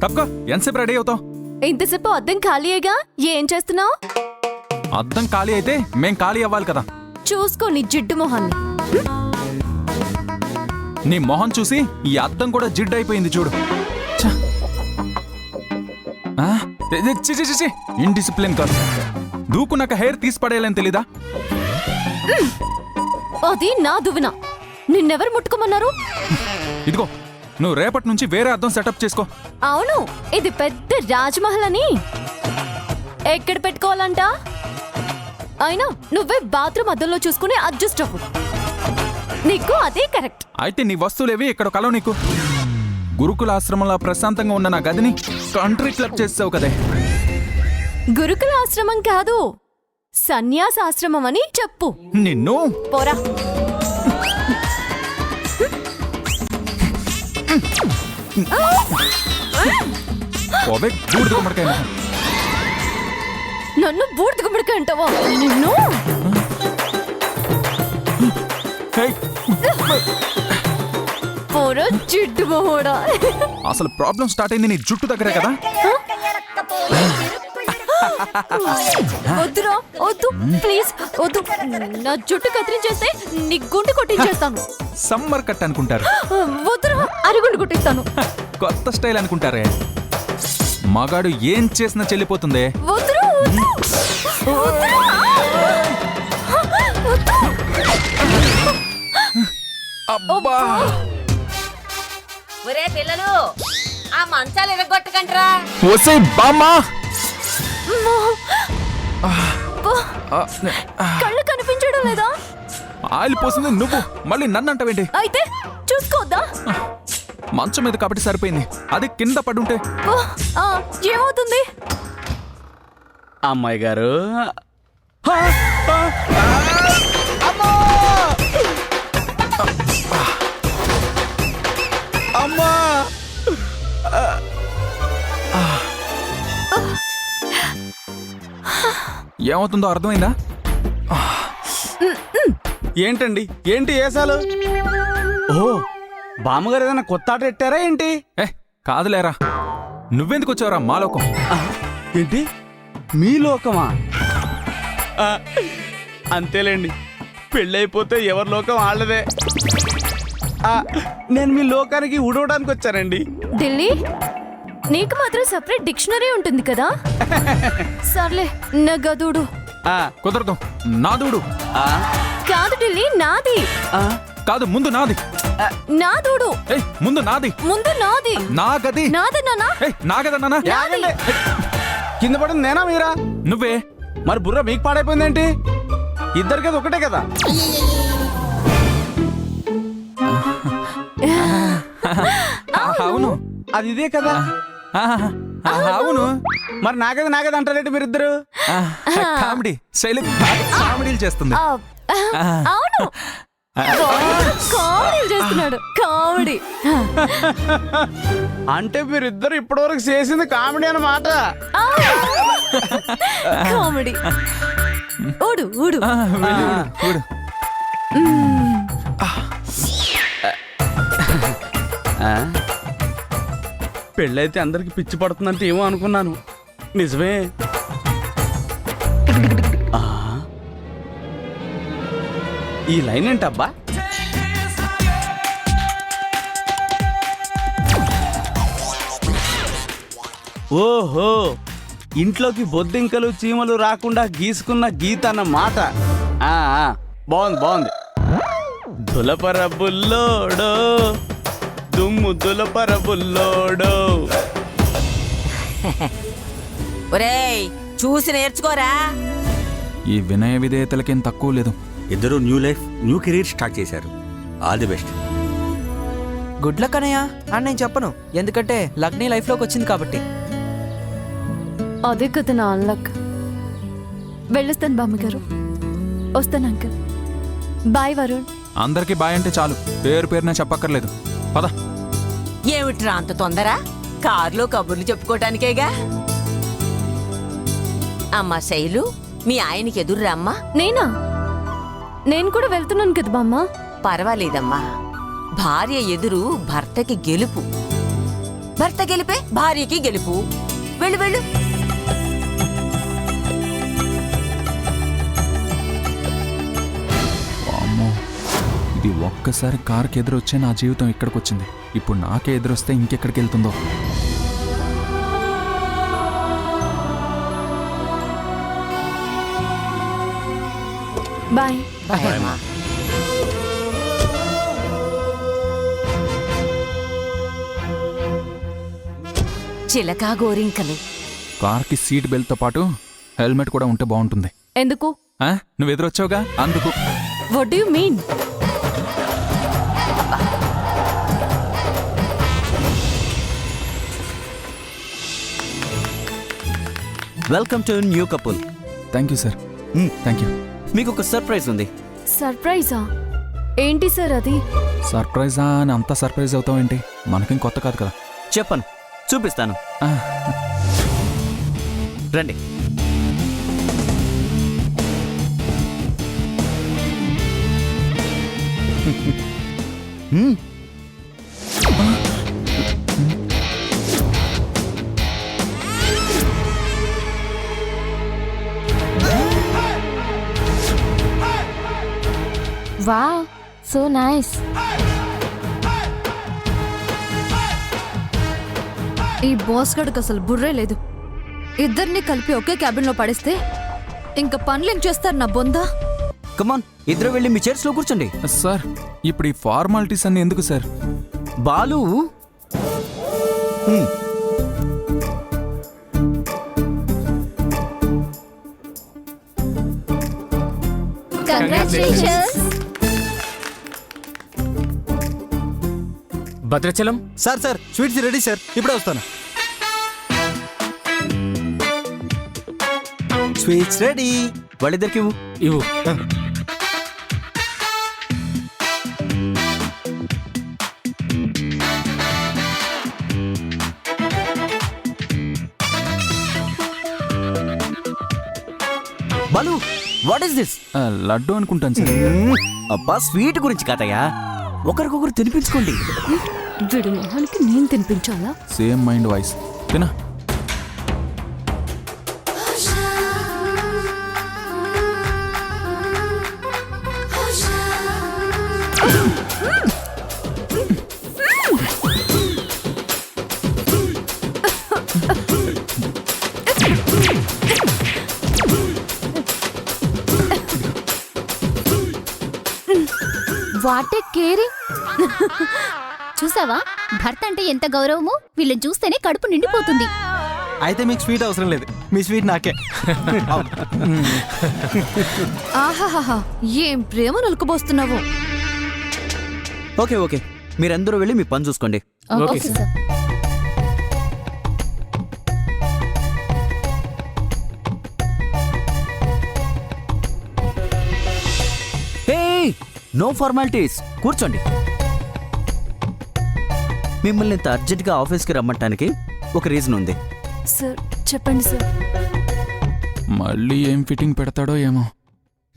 తప్పక ఎంతసేపు రెడీ అవుతావు? ఇంతసేపు అద్దం ఖాళీయేగా, ఏం చేస్తున్నావు? అద్దం ఖాళీ అయితే మేం ఖాళీ అవ్వాలి కదా. చూసుకో నీ జిడ్డు మొహాన్ని. నీ మొహం చూసి ఈ అద్దం కూడా జిడ్డు అయిపోయింది చూడు. ఇండిసిప్లిన్ కాదు. దూకున్నాక హెయిర్ తీసి పడేయాలని తెలీదా? అది నా దువ్విన, నిన్నెవరు ముట్టుకోమన్నారు? ఇదిగో నువ్వు రేపటి నుంచి వేరే అద్దం సెటప్ చేసుకో. అవును, ఇది పెద్ద రాజ్మహల్ అని. ఎక్కడ పెట్టుకోవాలంట? అయినా నువ్వే బాత్రూమ్ అద్దంలో చూసుకుని అడ్జస్ట్ అవ్వు. నీకు అదే కరెక్ట్. అయితే నీ వస్తువులేవి ఇక్కడ కలవు నీకు. గురుకుల ఆశ్రమంలో ప్రశాంతంగా ఉన్న నా గదిని కంట్రీ క్లబ్ చేసావు కదే. గురుకుల ఆశ్రమం కాదు, సన్యాసాశ్రమం అని చెప్పు. నిన్ను పోరా. నన్ను బూడిద గుమ్మడికాయ అంటావా? నిన్ను పోరా జిడ్డు మొహోడా. అసలు ప్రాబ్లం స్టార్ట్ అయింది నీ జుట్టు దగ్గరే కదా. వద్దురా, వద్దు ప్లీజ్ వద్దు. నా జుట్టు కత్తిరించేస్తే నీ గుండు కొట్టించేస్తాను. సమ్మర్ కట్ అనుకుంటారు. వద్దురా, అరుగుండు కొట్టిస్తాను. కొత్త స్టైల్ అనుకుంటారే. మగాడు ఏం చేసినా చెల్లిపోతుంది. వద్దురా, వద్దురా. అబ్బా, ఒరే పిల్లలు, ఆ మంచాలు ఎరగొట్టకండ్రా. ఒసే బామ్మా, కళ్ళు కనిపించడం లేదా? ఆయిల్ పోసింది నువ్వు, మళ్ళీ నన్ను అంటావేంటి? అయితే చూసుకోవద్దా? మంచం మీద కాబట్టి సరిపోయింది, అది కింద పడుంటే ఏమవుతుంది? అమ్మాయి గారు, అమ్మా, ఏమవుతుందో అర్థమైందా? ఏంటండి, ఏంటి ఏసాలు? ఓ, బామ్మగారు ఏదైనా కొత్త ఆట పెట్టారా ఏంటి? కాదులేరా, నువ్వెందుకు వచ్చావురా మాలోకం? ఏంటి మీ లోకమా? అంతేలేండి, పెళ్ళైపోతే ఎవరి లోకం వాళ్ళదే. నేను మీ లోకానికి ఉడవడానికి వచ్చానండి. ఢిల్లీ, నీకు మాత్రం సెపరేట్ డిక్షనరీ ఉంటుంది కదా. సర్లే, నా గదుడు. కుదరదు, నాదుడు. కాదు ఢిల్లీ, నాది. కాదు, ముందు నాది. నాదుడు. ముందు నాది. ముందు నాది. నా గది నాది నానా. నా గదా నానా? కింద పడింది నేనా మీరా? నువ్వే. మరి బుర్ర మీకు పాడైపోయిందేంటి? ఇద్దరు కదా ఒకటే కదా. అవును, అది ఇదే కదా. అవును. మరి నాగది అంటారేంటి మీరిద్దరు? కామెడీ శైలి కామెడీలు చేస్తుంది. అవును, కామెడీ చేస్తున్నాడు. కామెడీ అంటే మీరిద్దరు ఇప్పటివరకు చేసింది కామెడీ అన్నమాట. కామెడీ. ఊడు ఊడు. ఊడు. పెళ్ళైతే అందరికి పిచ్చి పడుతుందంటే ఏమో అనుకున్నాను. నిజమే. ఈ లైన్ ఏంటబ్బా? ఓహో, ఇంట్లోకి బొద్దింకలు చీమలు రాకుండా గీసుకున్న గీత అన్నమాట. బాగుంది. దులపర బుల్లోడో, దుమ్ము దులపర బుల్లోడో. ఒరేయ్, చూసి నేర్చుకోరా. ఈ వినయ విధేయతలకేం తక్కువ లేదు. ఇద్దరు new life, new career start చేశారు. All the best. Good luck అన్నయ్య అని నేను చెప్పను, ఎందుకంటే లక్ని లైఫ్లోకి వచ్చింది కాబట్టి. అదే కదా నా అన్లక్. వెళ్ళొస్తాను బామ్మగారు. వస్తాను అంకుల్. బాయ్ వరుణ్. అందరికి బాయ్ అంటే చాలు, పేరునే చెప్పక్కర్లేదు. పద. ఏమిట్రా అంత తొందర? కారులో కబుర్లు చెప్పుకోటానికేగా. అమ్మా శైలు, మీ ఆయనకి ఎదురురా అమ్మా. నేనా? నేను కూడా వెళ్తున్నాను కదా బామ్మ. పర్వాలేదమ్మా, భార్య ఎదురు భర్తకి గెలుపు. భర్త గెలిపే భార్యకి గెలుపు. వెళ్ళు వెళ్ళు. అమ్మో, ఇది ఒక్కసారి కారుకి ఎదురొచ్చే నా జీవితం ఇక్కడికి వచ్చింది. ఇప్పుడు నాకే ఎదురొస్తే ఇంకెక్కడికి వెళ్తుందో. బాయ్. చిలక గోరింకలు. కార్కి సీట్ బెల్ట్తో పాటు హెల్మెట్ కూడా ఉంటే బాగుంటుంది. ఎందుకు? ఆ? నువ్వు ఎదురొచ్చావుగా అందుకు. What do you mean? Welcome to new couple. Thank you sir. Thank you. మీకు ఒక సర్ప్రైజ్ ఉంది. సర్ప్రైజా? ఏంటి సార్ అది? సర్ప్రైజా అని అంత సర్ప్రైజ్ అవుతావు ఏంటి? మనకేం కొత్త కాదు కదా. చెప్పను, చూపిస్తాను. ఆ, రండి. Wow, so nice. ఈ బాస్ గడికి అసలు బుర్రే లేదు. ఇద్దరిని కలిపి ఒకే క్యాబిన్ లో పడేస్తే ఇంకా పనులేం చేస్తారు నా బొందా? కమాన్, ఇద్దరు వెళ్ళి మీ చైర్స్ లో కూర్చోండి. సార్ ఇప్పుడు ఈ ఫార్మాలిటీస్ అన్ని ఎందుకు sir? Balu, Bhadrachalam. Sir sir, sweets ready sir, ఇప్పుడే వస్తాను. Sweets ready. వాళ్ళిద్దరికి ఇవ్వు. ఇవ్వు. Balu, what is this? Laddu అనుకుంటాను సార్. అబ్బా, స్వీట్ గురించి కాదయ్యా, ఒకరికొకరు తినిపించుకోండి. వీడి మొహానికి నేను తినిపించాలా? Same mind voice. తినా. What a caring. చూసావా, భర్త అంటే ఎంత గౌరవమో. వీళ్ళని చూస్తేనే కడుపు నిండిపోతుంది. అయితే మీకు స్వీట్ అవసరం లేదు, మీ స్వీట్ నాకే. ఆహాహా, ఏం ప్రేమ నలుకుపోస్తున్నావు. ఓకే ఓకే, మీరందరూ వెళ్ళి మీ పని చూసుకోండి. Okay sir. Hey, no formalities, కూర్చోండి. మిమ్మల్ని ఇంత అర్జెంట్గా ఆఫీస్కి రమ్మంటానికి ఒక రీజన్ ఉంది. సార్ చెప్పండి సార్. మళ్ళీ ఏం ఫిట్టింగ్ పెడతాడో ఏమో.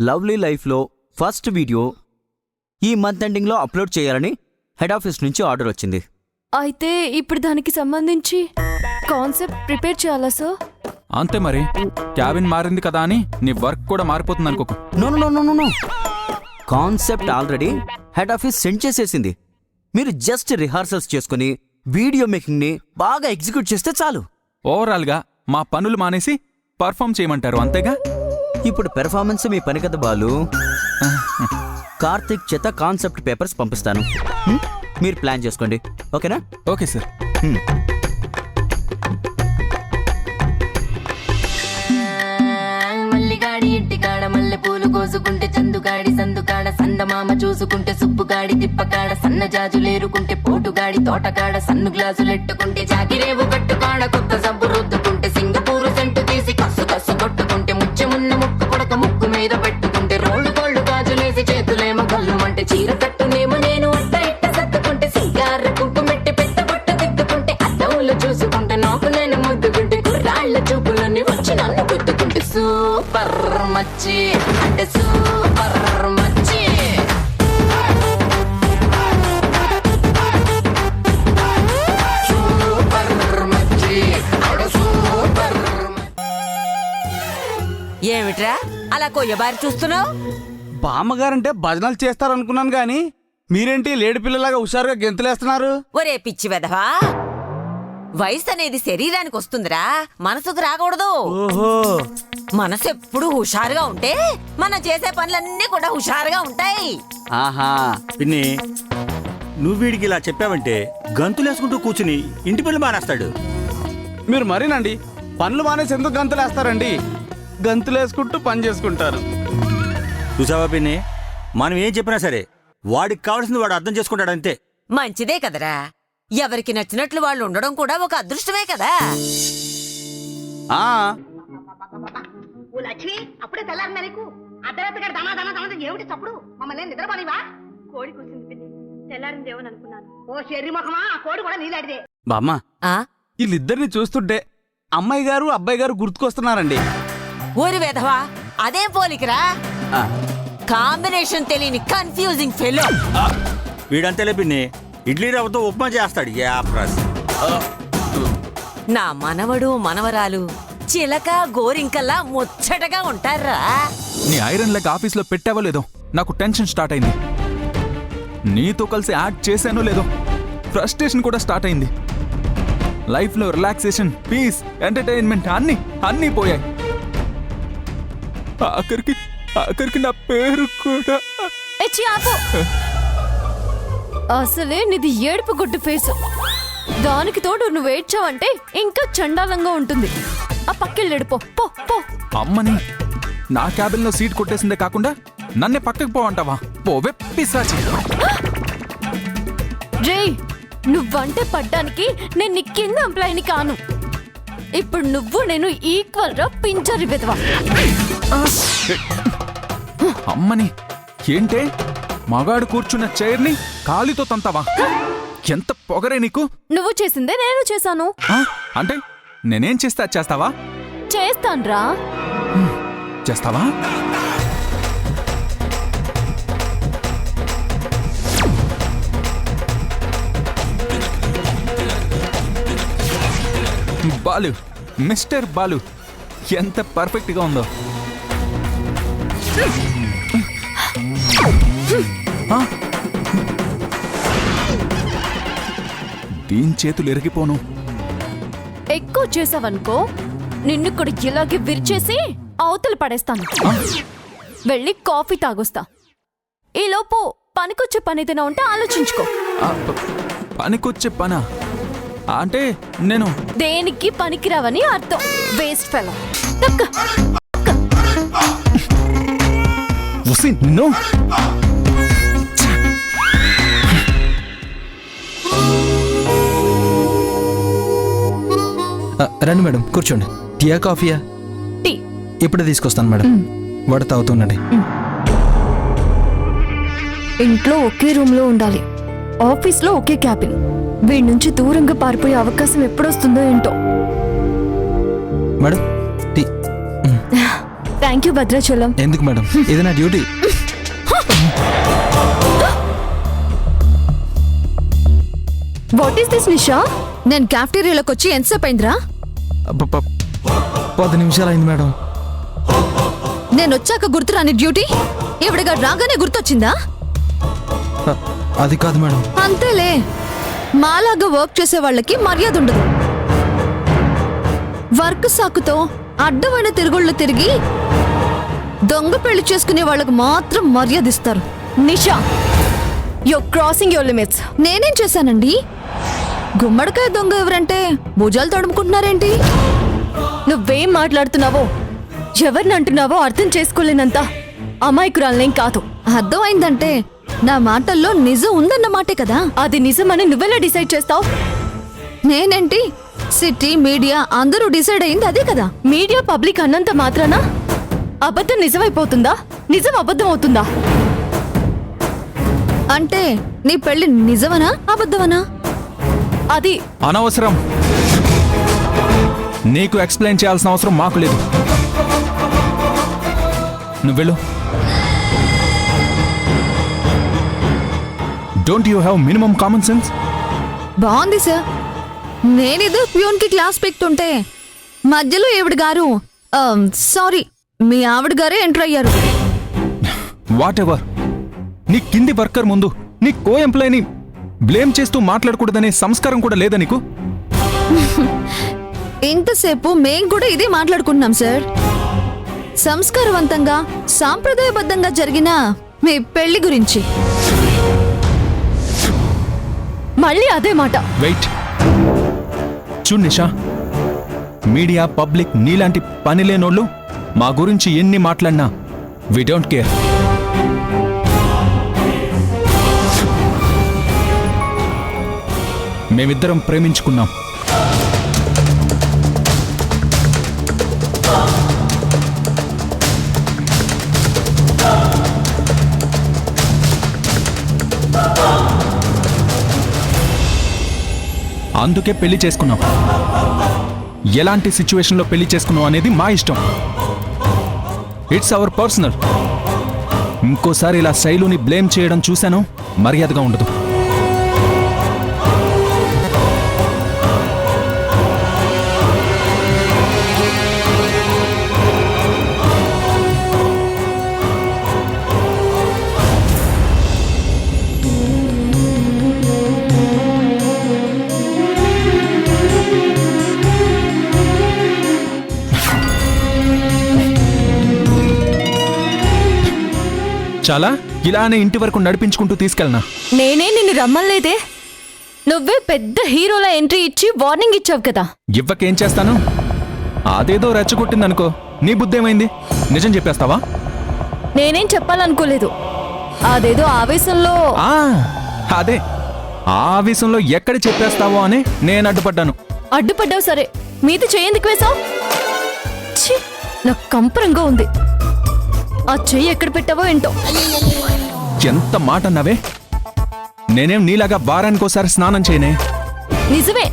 లవ్లీ లైఫ్లో ఫస్ట్ వీడియో ఈ మంత్ ఎండింగ్లో అప్లోడ్ చేయాలని హెడ్ ఆఫీస్ నుంచి ఆర్డర్ వచ్చింది. అయితే ఇప్పుడు దానికి సంబంధించి కాన్సెప్ట్ ప్రిపేర్ చేయాలా సార్? అంతే మరి. క్యాబిన్ మారింది కదా అని నీ వర్క్ కూడా మారిపోతుంది అనుకోకు. No no no no no, concept already head office send చేసేసింది. మీరు జస్ట్ రిహార్సల్స్ చేసుకుని వీడియో మేకింగ్ ని బాగా ఎగ్జిక్యూట్ చేస్తే చాలు. ఓవరాల్గా మా పనులు మానేసి పర్ఫామ్ చేయమంటారు, అంతేగా? ఇప్పుడు పెర్ఫార్మెన్స్ మీ పని కదా బాలు. కార్తిక్ చేత కాన్సెప్ట్ పేపర్స్ పంపిస్తాను. మీరు ప్లాన్ చేసుకోండి, ఓకేనా? Okay sir. మల్లిగాడి ఇంటికాడ మల్లె పూలు కోసుకుంటే చందుగాడి సందుకాడ సందమామ చూసుకుంటే సుబ్బుగాడి తిప్పకాడ సన్న జాజులేరుకుంటే పోటుగాడి తోటకాడ సన్ను గ్లాసులెట్టుకుంటే జాకిరేవు కట్టుకాడ కొత్త సబ్బు రుద్దుకుంటే సింగపూరు సెంటు తీసి కస్సు కస్సు కొట్టుకుంటే ముచ్చెమున్న ముక్కు పొడక ముక్కు మీద పెట్టుకుంటే రోడ్డు కోళ్ళు గాజులేసి చేతులేమో గల్లుమంటే చీర కట్టునేమో నేను అట్ట ఇట్ట సత్తుకుంటే సింగార కుంకుమెట్టి పెద్ద బుట్ట దిద్దుకుంటే అద్దములు చూసుకుంటే నాకు నేను ముద్దుకుంటే కుర్రాళ్ళ చూపులన్నీ వచ్చి నన్ను గుద్దుకుంటే సూపర్ మచ్చి అంటే సూపర్ మచ్చి. సూపర్ ఏమిట్రా అలా కొయ్యబారి చూస్తున్నావు? బామ్మగారంటే భజనలు చేస్తారనుకున్నాను గాని మీరేంటి లేడి పిల్లలాగా హుషారుగా గెంతులేస్తున్నారు? ఒరే పిచ్చి వెధవా, వయసు అనేది శరీరానికి వస్తుందిరా, మనసుకు రాకూడదు. ఓహో, మనసు ఎప్పుడు హుషారుగా ఉంటే మనం చేసే పనులన్నీ కూడా హుషారుగా ఉంటాయి. ఆహా. పిన్ని నువ్వు వీడికి ఇలా చెప్పావంటే గంతులేసుకుంటూ కూర్చుని ఇంటి పనులు మానేస్తాడు. మీరు మరీనండి, పనులు మానేసి ఎందుకు గంతులేస్తారండి? గంతులేసుకుంటూ పని చేసుకుంటారు. చూసావా పిన్ని, మనం ఏం చెప్పినా సరే వాడికి కావాల్సింది వాడు అర్థం చేసుకుంటాడు అంతే. మంచిదే కదరా, ఎవరికి నచ్చినట్లు వాళ్ళు ఉండడం కూడా ఒక అదృష్టమే కదా. ఆ లక్ష్మి అప్పుడే తెల్లారిందా నీకు? అర్ధరాత్రి గారు దనా దనా దనా ఏమిటి చప్పుడు? మమ్మల్ని నిద్రపోనివా? కోడి కూర్చుంది పిన్ని, తెల్లారిందేమో అనుకున్నాను. ఓ శర్రి ముఖమా, ఆ కోడి కూడా నీలాడిదే. బామ్మ, ఆ వీళ్ళిద్దరిని చూస్తుంటే అమ్మాయి గారు అబ్బాయి గారు గుర్తుకొస్తున్నారండి. ఊరి వెధవా, అదేం పోలికరా? ఆ, కాంబినేషన్ తెలియని కన్ఫ్యూజింగ్ ఫెలో. వీడంతేలే పిన్ని, ఇడ్లీ రవ్వతో ఉప్మా చేస్తాడు. యాప్రాస్. నా మనవడు మనవరాలు చిలక గోరింకల్లా ముచ్చటగా ఉంటారా. నీ ఐరన్ లెగ్ ఆఫీస్లో పెట్టావో లేదో నాకు టెన్షన్ స్టార్ట్ అయింది. నీతో కలిసి యాక్ట్ చేశానో లేదో ఫ్రస్ట్రేషన్ కూడా స్టార్ట్ అయింది. లైఫ్లో రిలాక్సేషన్, పీస్, ఎంటర్టైన్మెంట్ అన్నీ పోయాయి. ఆఖరికి నా పేరు కూడా. ఎచ్చి ఆపు. అసలే నీది ఏడుపు గుడ్డు ఫేసు, దానికి తోడు నువ్వు ఏడ్చావంటే ఇంకా చండాలంగా ఉంటుంది. ఆ పక్కెళ్ళాడు, పో పో పో. అమ్మని నా క్యాబిన్లో సీట్ కొట్టేసిందే కాకుండా నన్నే పక్కకి పోవంటావా? పోవే పిశాచి. రే, నువ్వంటే పడ్డానికి నేను నీ కింద ఎంప్లాయీని కాను. ఇప్పుడు నువ్వు నేను ఈక్వల్ రా, పింజరి విధవా. అమ్మని ఏంటే మగాడు కూర్చున్న చైర్ని కాలితో తంతావా? ఎంత పొగరే నీకు? నువ్వు చేసిందే నేను చేశాను. ఆ? అంటే నేనేం చేస్తే అది చేస్తావా? చేస్తాన్రా. చేస్తావా? బాలు, మిస్టర్ బాలు, ఎంత పర్ఫెక్ట్ గా ఉందో. ఆ? దీని చేతులు ఎరిగిపోను. ఎక్కువ చేసావనుకో నిన్ను కూడా ఇలాగే విరిచేసి అవతల పడేస్తాను. వెళ్ళి కాఫీ తాగొస్తా. ఈలోపు పనికొచ్చే పని ఏదైనా ఉంటే ఆలోచించుకో. పనికొచ్చే పనా? అంటే నేను దేనికి పనికిరావని అర్థం. Waste fellow. నిన్ను రండి మేడం, కూర్చోండి. టీయా కాఫీయా? టీ. ఇప్పుడే తీసుకొస్తాను మేడం. వాడు తాగుతుండండి. ఇంట్లో ఒకే రూమ్ లో ఉండాలి, ఆఫీస్లో ఒకే క్యాబిన్. వీడి నుంచి దూరంగా పారిపోయే అవకాశం ఎప్పుడొస్తుందో ఏంటో. Madam tea. Thank you Bhadrachalam. ఎందుకు మేడం, ఇది నా duty. What is this Nisha? నేను క్యాఫ్టీరియాలోకి వచ్చి ఎంతసేపు అయిందిరా? 10 నిమిషాలు అయింది మేడం. నేను వచ్చాక గుర్తురాని డ్యూటీ ఇవిడగా రాగానే గుర్తొచ్చిందా? అది కాదు మేడం. అంతేలే, మాలాగా వర్క్ చేసే వాళ్ళకి మర్యాద ఉండదు. వర్క్ సాకుతో అడ్డమైన తిరుగుళ్ళు తిరిగి దొంగ పెళ్లి చేసుకునే వాళ్ళకు మాత్రం మర్యాద ఇస్తారు. నిషా, యూర్ క్రాసింగ్ యువర్ లిమిట్స్. నేనేం చేశానండి? గుమ్మడికాయ దొంగ ఎవరంటే భుజాలు తడుముకుంటున్నారేంటి? నువ్వేం మాట్లాడుతున్నావో, ఎవరిని అంటున్నావో అర్థం చేసుకోలేనంత అమాయకురాలనేం కాదు. అర్థమైందంటే నా మాటల్లో నిజం ఉందన్నమాటే కదా. అది నిజమని నువ్వెలా డిసైడ్ చేస్తావు? నేనేంటి, సిటీ మీడియా అందరూ డిసైడ్ అయింది అదే కదా. మీడియా పబ్లిక్ అన్నంత మాత్రాన అబద్ధం నిజమైపోతుందా? నిజం అబద్ధం అవుతుందా? అంటే నీ పెళ్లి నిజమనా అబద్ధమనా? అది అనవసరం. నీకు ఎక్స్ప్లెయిన్ చేయాల్సిన అవసరం మాకు లేదు. నువ్వు వెళ్ళు. Don't you have minimum common sense? బాగుంది సార్. నేనేదో ప్యూన్ కి క్లాస్ పెక్తుంటే మధ్యలో ఈవిడ గారు సారీ మీ ఆవిడ గారే ఎంటర్ అయ్యారు. వాట్ ఎవర్, నీ కింది వర్కర్ ముందు నీ కో ఎంప్లాయీని బ్లేమ్ చేస్తూ మాట్లాడకూడదనే సంస్కారం కూడా లేదా నీకు? ఇంతసేపు మేం కూడా ఇదే మాట్లాడుకుంటున్నాం సార్. సంస్కారవంతంగా సాంప్రదాయబద్ధంగా జరిగిన మీ పెళ్లి గురించి. మళ్ళీ అదే మాట. వెయిట్, చూడు నిషా, మీడియా పబ్లిక్ నీలాంటి పని లేనోళ్ళు మా గురించి ఎన్ని మాట్లాడినా వి డోంట్ కేర్. మేమిద్దరం ప్రేమించుకున్నాం. అందుకే పెళ్లి చేసుకున్నాం. ఎలాంటి సిచ్యువేషన్లో పెళ్లి చేసుకున్నాం అనేది మా ఇష్టం. It's our personal. ఇంకోసారి ఇలా శైలుని బ్లేమ్ చేయడం చూశాను, మర్యాదగా ఉండదు. చాలా ఇలానే ఇంటి వరకు నడిపించుకుంటూ తీసుకెళ్ళనా? నేనే నిన్ను రమ్మలేదే. నువ్వే పెద్ద హీరోలా ఎంట్రీ ఇచ్చి వార్నింగ్ ఇచ్చావు కదా. ఇవ్వకేం చేస్తాను? అదేదో రెచ్చగొట్టిందనుకో, నీ బుద్ధేమైంది? నిజం చెప్పేస్తావా? నేనేం చెప్పాలనుకోలేదు. అదేదో ఆవేశంలో. అదే ఆవేశంలో ఎక్కడ చెప్పేస్తావో అని నేను అడ్డుపడ్డాను. అడ్డుపడ్డావు సరే, మీది చేయందుకు వేశావు? నాకు కంపరంగా ఉంది. ఆ చెయ్యి ఎక్కడ పెట్టావో ఏంటో. ఎంత మాట అన్నావే? నేనేం నీలాగా వారానికోసారి స్నానం చేయనే. నిజమే,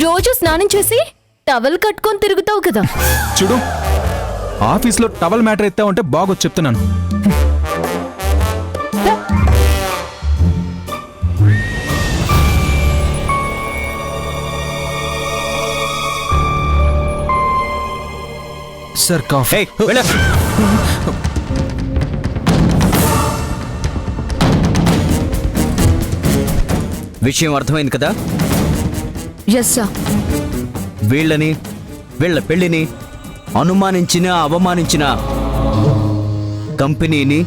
రోజు స్నానం చేసి టవల్ కట్టుకొని తిరుగుతావు కదా. చూడు, ఆఫీస్లో టవల్ మ్యాటర్ ఎత్తావంటే బాగొచ్చు చెప్తున్నాను. Sir coffee. విషయం అర్థమైంది కదా? Yes sir. వీళ్ళని, వీళ్ళ పెళ్లిని అనుమానించినా అవమానించినా కంపెనీని,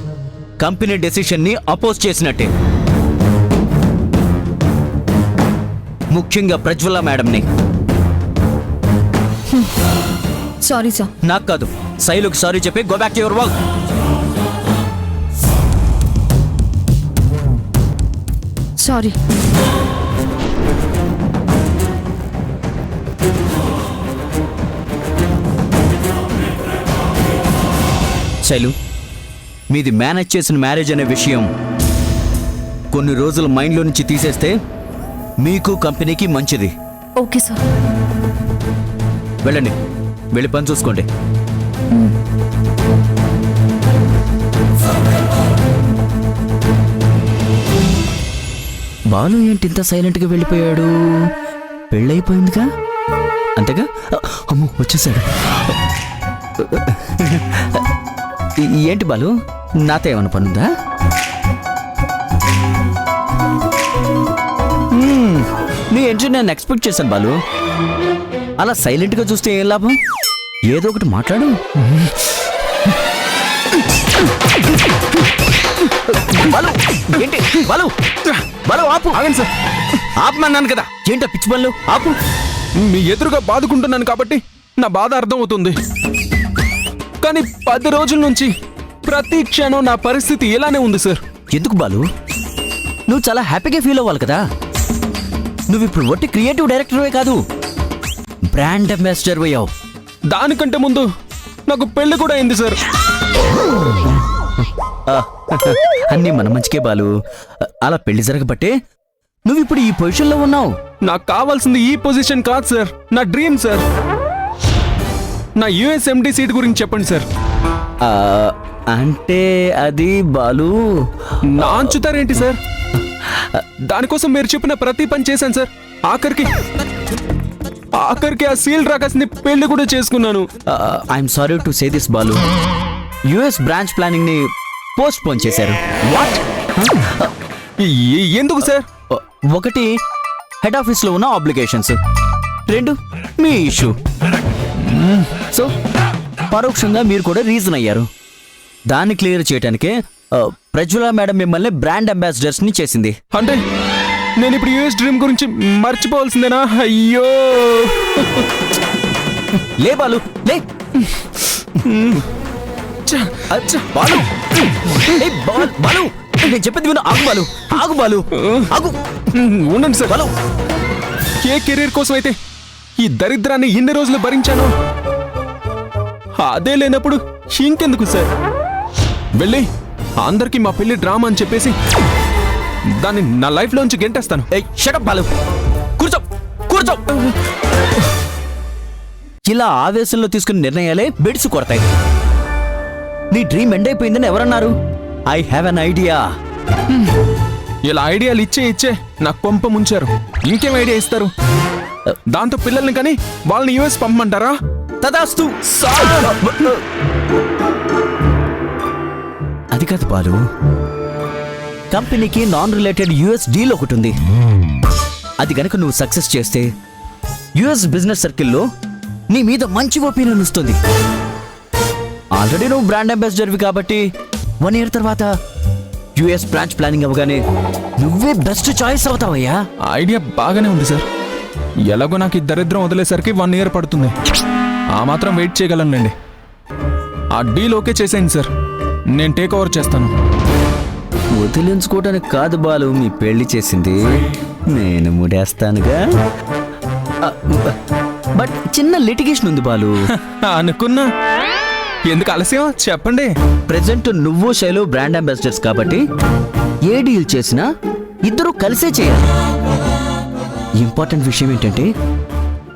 కంపెనీ డెసిషన్ని అపోజ్ చేసినట్టే. ముఖ్యంగా ప్రజ్వల మేడంని. Sorry sir. నాకు కాదు, శైలుకి సారీ చెప్పి go back to your work. Sorry. Shailu, మీది మేనేజ్ చేసిన మ్యారేజ్ అనే విషయం కొన్ని రోజులు మైండ్లో నుంచి తీసేస్తే మీకు కంపెనీకి మంచిది. Okay sir. వెళ్ళండి, వెళ్ళి పని చూసుకోండి. బాలు ఏంటి ఇంత సైలెంట్గా వెళ్ళిపోయాడు? పెళ్ళైపోయిందిగా, అంతేగా? అమ్మో, వచ్చేసాడు. ఏంటి బాలు, నాతో ఏమన్నా పనుందా? నీ ఎంట్రీ నేను ఎక్స్పెక్ట్ చేశాను బాలు. అలా సైలెంట్గా చూస్తే ఏం లాభం? ఏదో ఒకటి మాట్లాడు. బాలు, ఏంటి బాలు? బాలు ఆపు. ఆగండి సార్. ఆపమన్నాను కదా, ఏంటో పిచ్చి పనులు? ఆపు. మీ ఎదురుగా బాదుకుంటున్నాను కాబట్టి నా బాధ అర్థమవుతుంది. కానీ 10 రోజుల నుంచి ప్రతి క్షణం నా పరిస్థితి ఇలానే ఉంది సార్. ఎందుకు బాలు? నువ్వు చాలా హ్యాపీగా ఫీల్ అవ్వాలి కదా. నువ్వు ఇప్పుడు ఒట్టి క్రియేటివ్ డైరెక్టర్వే కాదు, బ్రాండ్ అంబాసిడర్ అయ్యావు. దానికంటే ముందు నాకు పెళ్లి కూడా అయింది సార్. అన్నీ మన మంచికే బాలు. అలా పెళ్లి జరగబట్టే నువ్వు ఇప్పుడు ఈ పొజిషన్లో ఉన్నావు. నాకు కావాల్సింది ఈ పొజిషన్ కాదు సార్, నా డ్రీమ్ సార్. నా యుఎస్ఎండి సీట్ గురించి చెప్పండి సార్. అంటే అది బాలు, నాంచుతారేంటి సార్? దానికోసం మీరు చెప్పిన ప్రతి పని చేశాను సార్. ఆఖరికి ఆ సీల్ రాకస్ని పెళ్లి కూడా చేసుకున్నాను. I'm sorry to say this Balu, US branch planning ని పోస్ట్ పోన్ చేశారు. వాట్? ఎందుకు సార్? ఒకటి హెడ్ ఆఫీస్ లో ఉన్న ఆబ్లిగేషన్స్, 2 మీ ఇష్యూ. సో పరోక్షంగా మీరు కూడా రీజన్ అయ్యారు. దాన్ని క్లియర్ చేయడానికే ప్రజ్వల మేడం మిమ్మల్ని బ్రాండ్ అంబాసిడర్స్ ని చేసింది. అంటే నేను ఇప్పుడు యూఎస్ డ్రీమ్ గురించి మర్చిపోవాల్సిందేనా? అయ్యో లే బాలు లే. బాలు ఏ బాలు, నేను చెప్పేది విను. ఆగు బాలు, ఆగు బాలు, ఆగు. ఉండండి సార్. బాలు, ఏ కెరీర్ కోసం అయితే ఈ దరిద్రాన్ని ఇన్ని రోజులు భరించాను, అదే లేనప్పుడు ఇంకెందుకు సార్? వెళ్ళి అందరికీ మా పెళ్లి డ్రామా అని చెప్పేసి దాన్ని నా లైఫ్ లోంచి గెంటేస్తాను. షటప్ బాలు, కూర్చో కూర్చో. ఇలా ఆవేశంలో తీసుకున్న నిర్ణయాలే బెడ్స్ కొడతాయి. నీ డ్రీమ్ ఎండ్ అయిపోయిందని ఎవరన్నారు? I have an idea. ఇలా ఐడియాలు ఇచ్చే నాకు పంప ముంచారు. ఇంకేం ఐడియా ఇస్తారు? దాంతో పిల్లల్ని కానీ వాళ్ళని యూఎస్ పంపమంటారా? తదాస్తు. అది కాదు బాలు, కంపెనీకి నాన్ రిలేటెడ్ యుఎస్ డీల్ ఒకటి ఉంది. అది గనక నువ్వు సక్సెస్ చేస్తే యుఎస్ బిజినెస్ సర్కిల్లో నీ మీద మంచి ఒపీనియన్ వస్తుంది. ఆల్రెడీ నువ్వు బ్రాండ్ అంబాసిడర్వి కాబట్టి 1 year తర్వాత యుఎస్ బ్రాంచ్ ప్లానింగ్ అవ్వగానే నువ్వే బెస్ట్ చాయిస్ అవుతావయ్యా. ఐడియా బాగానే ఉంది సార్. ఎలాగో నాకు ఈ దరిద్రం వదిలేసరికి 1 year పడుతుంది. ఆ మాత్రం వెయిట్ చేయగలనులేండి. ఆ డీల్ ఓకే చేసేయండి సార్, నేను టేక్ ఓవర్ చేస్తాను. వదిలించుకోవడానికి కాదు బాలు మీ పెళ్లి చేసింది, నేను ముడేస్తానుగా. బట్ చిన్న లిటిగేషన్ ఉంది బాలు. అనుకున్నా. ఎందుకు ఆలస్యం చెప్పండి. ప్రెజెంట్ నువ్వు శైలు బ్రాండ్ అంబాసిడర్స్ కాబట్టి ఏ డీల్ చేసినా ఇద్దరు కలిసే చేయాలి. ఇంపార్టెంట్ విషయం ఏంటంటే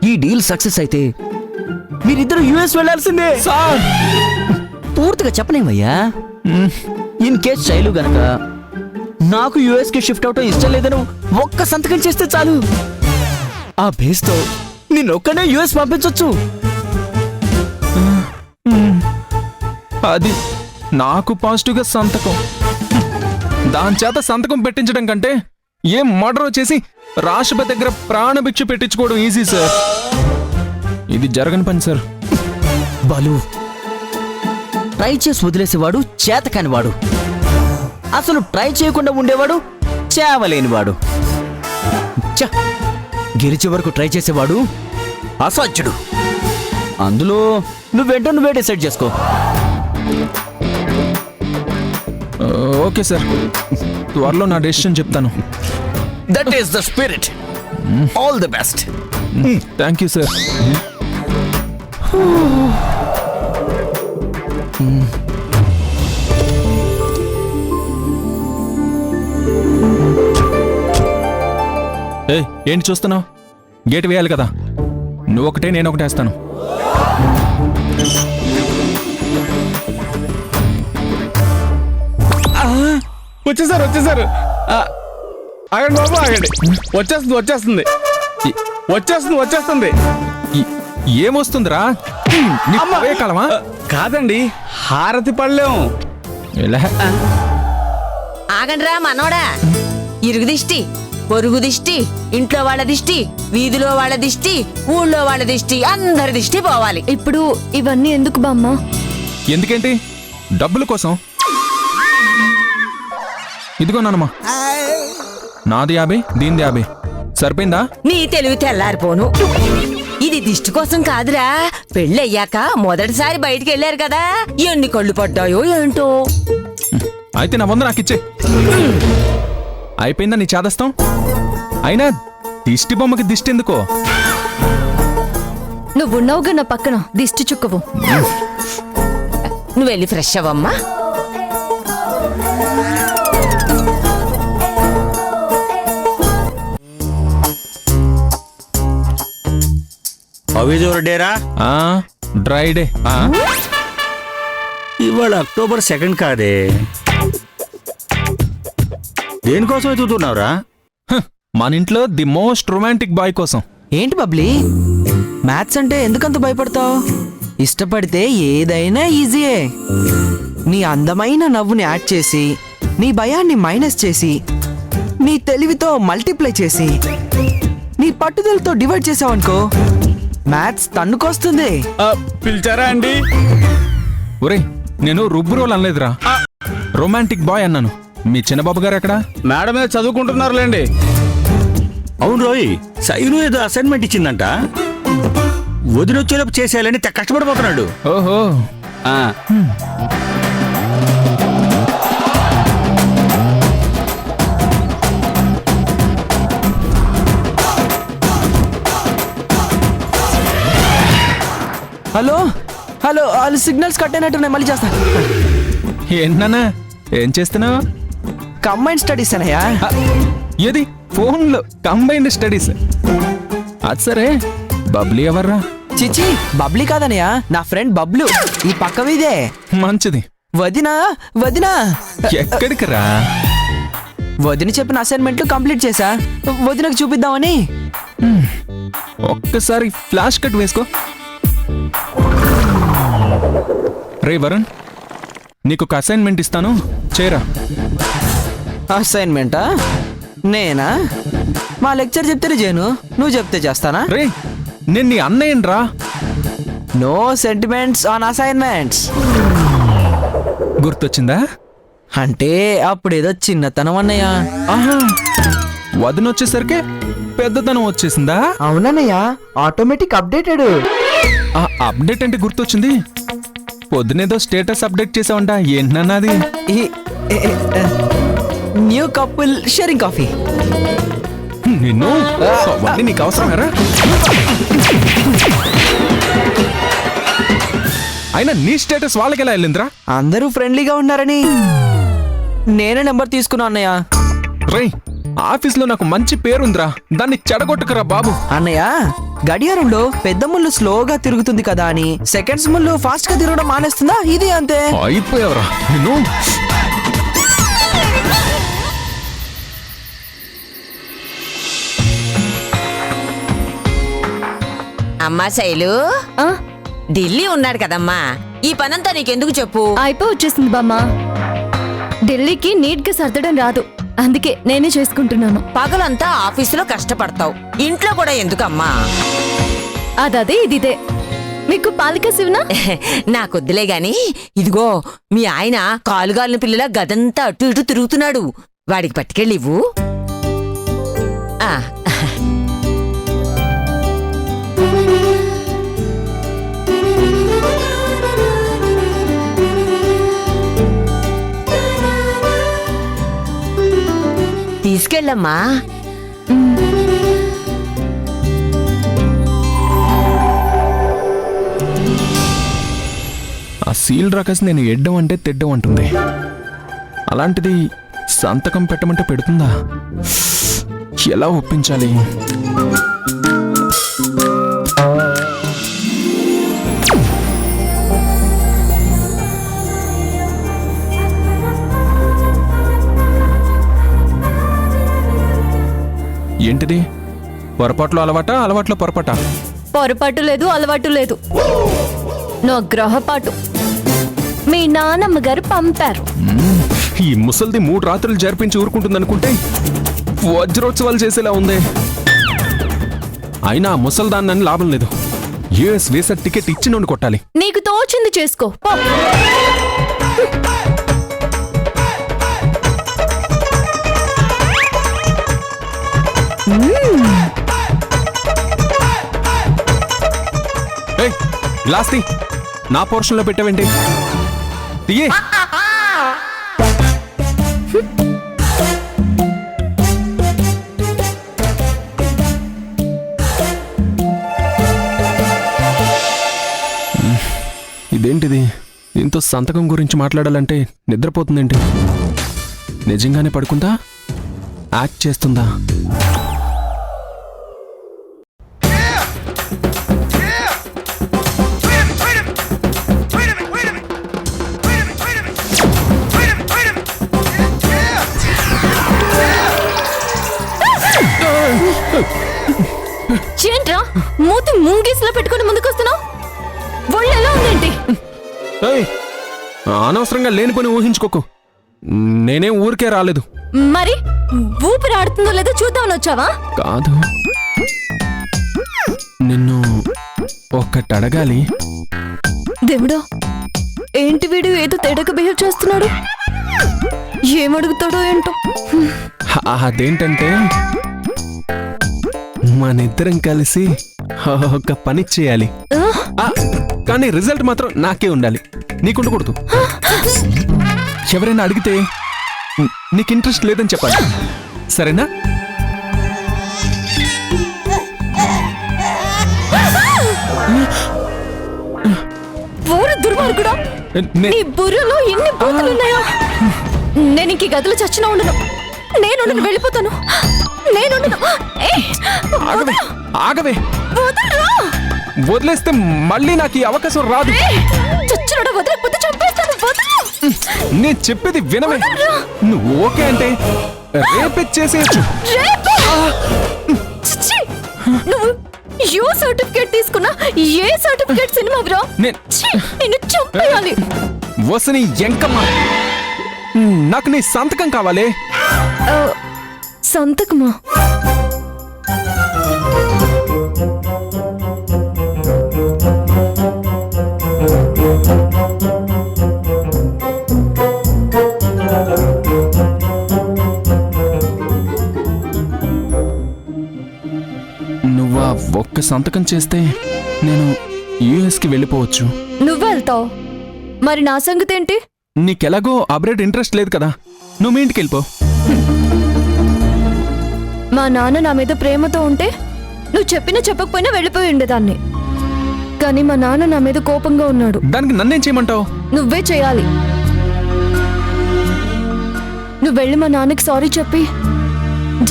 ఈ డీల్ సక్సెస్ అయితే మీరిద్దరు యుఎస్ వెళ్ళాల్సిందే. సార్ పూర్తిగా చెప్పనేమయ్యా. ఇన్ కేస్ శైలు గనక నాకు యుఎస్ కి షిఫ్ట్ అవటం ఇష్టం లేదని ఒక్క సంతకం చేస్తే చాలు, ఆ బేస్తో నిన్నొక్కనే యుఎస్ పంపించొచ్చు. అది నాకు పాజిటివ్గా సంతకం. దాని చేత సంతకం పెట్టించడం కంటే ఏం మర్డర్ చేసి రాష్ట్రపతి దగ్గర ప్రాణభిక్ష పెట్టించుకోవడం ఈజీ సార్. ఇది జరగని పని సార్. బాలు, ట్రై చేసి వదిలేసేవాడు చేతకానివాడు, అసలు ట్రై చేయకుండా ఉండేవాడు చేవలేనివాడు, గెలిచే వరకు ట్రై చేసేవాడు అసాధ్యుడు. అందులో నువ్వే డిసైడ్ చేసుకో. ఓకే సార్, త్వరలో నా డెసిషన్ చెప్తాను. That is the spirit. All the best. Thank you sir. ఏంటి చూస్తున్నావు? గేట్ వేయాలి కదా. నువ్వొకటే నేను ఒకటే వేస్తాను. వచ్చేసారు. ఆగండి బాబు, ఆగండి. వచ్చేస్తుంది. ఏమొస్తుందిరా? కాలమా? కాదండి, హారతి పళ్ళేం. ఆగండ్రా మనోడా. ఇరుగు దిష్టి, పొరుగు దిష్టి, ఇంట్లో వాళ్ళ దిష్టి, వీధిలో వాళ్ళ దిష్టి, ఊళ్ళో వాళ్ళ దిష్టి, అందరి దిష్టి పోవాలి. ఇప్పుడు ఇవన్నీ ఎందుకు బామ్మ? ఎందుకేంటి? డబ్బుల కోసం. ఇదిగో నానమ్మా, నాది 50, దీనిది 50. సరిపోయిందా? నీ తెలివి తెల్లారిపోను. ఇది దిష్టి కోసం కాదురా, పెళ్ళయ్యాక మొదటిసారి బయటికి వెళ్ళారు కదా, ఎన్ని కళ్ళు పడ్డాయో ఏంటో. అయితే నా 100 నాకు ఇచ్చే. అయిపోయిందా నీ చేదస్తాం? అయినా దిష్టి బొమ్మకి దిష్టి ఎందుకో? నువ్వున్నావుగా నా పక్కన దిష్టి చుక్కవు. నువ్వు వెళ్ళి ఫ్రెష్ అవ్వమ్మా. డేరా డ్రై డే. ఇవాళ October 2 కాదే. దేనికోసం ఎదుగుతున్నావురా? మన ఇంట్లో ది మోస్ట్ రొమాంటిక్ బాయ్ కోసం. ఏంటి బబ్లీ మ్యాథ్స్ అంటే ఎందుకంత భయపడతావు? ఇష్టపడితే ఏదైనా ఈజీయే. నీ అందమైన నవ్వుని యాడ్ చేసి, నీ భయాన్ని మైనస్ చేసి, నీ తెలివితో మల్టిప్లై చేసి, నీ పట్టుదలతో డివైడ్ చేసావనుకో, మ్యాథ్స్ తన్నుకొస్తుంది. పిలిచారా అండి? ఒరేయ్, నేను రుబ్బు రోల్ అనలేదురా, రొమాంటిక్ బాయ్ అన్నాను. మీ చిన్నబాబు గారు ఎక్కడా? మేడం మీద చదువుకుంటున్నారులేండి. అవును రోయ్, శైలు ఏదో అసైన్మెంట్ ఇచ్చిందంట, వదినొచ్చేలోపు చేసేయాలని కష్టపడిపోతున్నాడు. ఓహో. ఆ, హలో హలో, వాళ్ళు సిగ్నల్స్ కట్ అయినట్టున్నాయి, మళ్ళీ చేస్తా. ఏంటన్నా, ఏం చేస్తున్నావు? కంబైన్ స్టడీస్ అనయ్యా. ఏది ఫోన్లో కంబైన్డ్ స్టడీస్? అది సరే, బబ్లీ ఎవర్రా? చిచి, బబ్లీ కాదనయ్యా, నా ఫ్రెండ్ బబ్లు, ఈ పక్క వీదే. మంచిది. వదినా వదినా, ఎక్కడికి రా? వదిన చెప్పిన అసైన్మెంట్లు కంప్లీట్ చేశా, వదినకు చూపిద్దామని. ఒక్కసారి ఫ్లాష్ కట్ వేసుకో. రే వరుణ్, నీకు ఒక అసైన్మెంట్ ఇస్తాను, చేయరా. అసైన్మెంటా? నేనా? మా లెక్చర్ చెప్తేనే చేయను, నువ్వు చెప్తే చేస్తానా? రే, నేను నీ అన్నయ్యను రా. No sentiments on assignments. గుర్తొచ్చిందా? అంటే అప్పుడేదో చిన్నతనం అన్నయ్యా. ఆహా, వదినొచ్చేసరికి పెద్దతనం వచ్చేసిందా? అవునన్నయ్యా, ఆటోమేటిక్ అప్డేటెడ్. ఆ అప్డేట్ అంటే గుర్తొచ్చింది. పొద్దునేదో స్టేటస్ అప్డేట్ చేసావంట, ఏంటన్నది? New couple sharing coffee. నిన్ను అవన్నీ నీకు అవసరమేరా? అయినా నీ స్టేటస్ వాళ్ళకి ఎలా వెళ్ళిందిరా? అందరూ ఫ్రెండ్లీగా ఉన్నారని నేనే నెంబర్ తీసుకున్నా అన్నయ్య. రేయ్, ఆఫీస్లో నాకు మంచి పేరుందిరా, దాన్ని చెడగొట్టుకురా బాబు. అన్నయ్య, గడియారంలో పెద్ద ముళ్ళు స్లోగా తిరుగుతుంది కదా అని సెకండ్స్ ముళ్ళు ఫాస్ట్ గా తిరగడం మానేస్తుందా? ఇది అంతే. అయిపోయావురా నిన్ను. అమ్మా శైలు, ఆ, ఢిల్లీ ఉన్నాడు కదమ్మా, ఈ పనంతా నీకెందుకు చెప్పు? అయిపోయి వచ్చేసింది బామ్మ. ఢిల్లీకి నీట్ గా సర్దడం రాదు, అందుకే నేనే చేసుకుంటున్నాను. పగలంతా ఆఫీసులో కష్టపడతావు, ఇంట్లో కూడా ఎందుకమ్మా? అదే ఇదిదే. మీకు పాలిక శివనా? నాకొద్దులే గాని, ఇదిగో మీ ఆయన కాలుగాలిన పిల్లల గదంతా అటు ఇటు తిరుగుతున్నాడు, వాడికి పట్టుకెళ్ళివ్వు. ఆ, తీసుకెళ్ళమ్మా. ఆ సీల్ రాకేసి నేను ఎడ్డం అంటే తెడ్డం అంటుంది. అలాంటిది సంతకం పెట్టమంటే పెడుతుందా? ఎలా ఒప్పించాలి? ఏంటిది? పొరపాట్లో అలవాట, అలవాట్లో పొరపాట? పొరపాటు లేదు, అలవాటు లేదు, నా గ్రహపాటు. మీ నానమ్మ గారు పంపారు. ఈ ముసల్ది 3 రాత్రులు జరిపించి ఊరుకుంటుందనుకుంటే వజ్రోత్సవాలు చేసేలా ఉంది. అయినా ముసల్దాన్ని లాభం లేదు, యుఎస్ వీసా టికెట్ ఇచ్చి నుండి కొట్టాలి. నీకు తోచింది చేసుకో పో. ఏయ్, గ్లాస్ తీ. నా పోర్షన్లో పెట్టావేంటి? తీయే. ఇదేంటిది? దీంతో సంతకం గురించి మాట్లాడాలంటే నిద్రపోతుందేంటి? నిజంగానే పడుకుందా? యాక్ట్ చేస్తుందా? ఏంట్రా మూతి ముంగీసులో అనవసరంగా లేని పని ఊహించుకోకు. నేనేం ఊరికే రాలేదు. మరి ఊపిరి ఆడుతుందో లేదో చూద్దామని వచ్చావా? కాదు, నిన్ను ఒక్కటి అడగాలి. దేవుడా, ఏంటి వీడు ఏదో తేడాగా బిహేవ్ చేస్తున్నాడు? ఏమడుగుతాడో ఏంటో. అదేంటంటే మనిద్దరం కలిసి ఒక పని చేయాలి. కానీ రిజల్ట్ మాత్రం నాకే ఉండాలి, నీకుండకూడదు. ఎవరైనా అడిగితే నీకు ఇంట్రెస్ట్ లేదని చెప్పాలి, సరేనా? దుర్మార్గుడా, నీ బుర్రలో ఎన్ని బూతులున్నాయో. నేను ఇంక గదిలో చచ్చినా ఉండను. నేను వెళ్ళిపోతాను. ఆగవే, వదిలేస్తే మళ్ళీ నాకు ఈ అవకాశం రాదు. చచ్చినోడా, వదిలేకపోతే చంపేస్తాను. నేను చెప్పేది వినవే. నువ్వు ఓకే అంటే రేపే చేసేయచ్చు. నువ్వు యూ సర్టిఫికేట్ తీసుకున్నా ఏ సర్టిఫికేట్ సినిమా బ్రో? నిన్ను చంపేయాలి. వసని ఎంకమ్మ, నాకు నీ సంతకం కావాలి. సంతకమా? నువ్వా ఒక్క సంతకం చేస్తే నేను యుఎస్కి వెళ్ళిపోవచ్చు. నువ్వు వెళ్తావు, మరి నా సంగతి ఏంటి? నీకెలాగో అబ్రాడ్ ఇంట్రెస్ట్ లేదు కదా, నువ్వు మీ ఇంటికి వెళ్ళిపో. మా నాన్న నా మీద ప్రేమతో ఉంటే నువ్వు చెప్పినా చెప్పకపోయినా వెళ్ళిపోయి ఉండేదాన్ని. కానీ మా నాన్న నా మీద కోపంగా ఉన్నాడు. దానికి నన్నేం చేయమంటావు? నువ్వే చేయాలి. నువ్వు వెళ్ళి మా నాన్నకి సారీ చెప్పి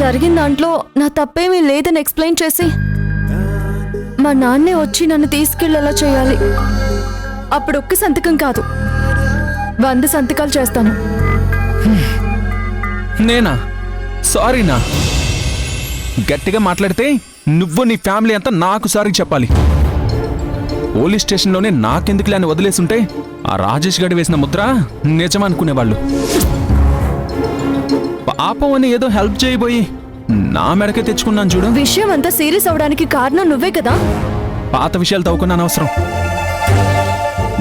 జరిగిన దాంట్లో నా తప్పేమీ లేదని ఎక్స్ప్లెయిన్ చేసి మా నాన్నే వచ్చి నన్ను తీసుకెళ్ళేలా చేయాలి. అప్పుడు ఒక్క సంతకం కాదు, 100 సంతకాలు చేస్తాను. నేనా? సారీనా? గట్టిగా మాట్లాడితే నువ్వు నీ ఫ్యామిలీ అంతా నాకు సారీ చెప్పాలి. పోలీస్ స్టేషన్లోనే నాకెందుకులే అని వదిలేసుంటే ఆ రాజేష్ గారి వేసిన ముద్ర నిజమనుకునేవాళ్ళు. పాపం అని ఏదో హెల్ప్ చేయబోయి నా మెడకే తెచ్చుకున్నాను చూడు. విషయం అంతా సీరియస్ అవడానికి కారణం నువ్వే కదా. పాత విషయాలు తవ్వుకున్నాను అవసరం.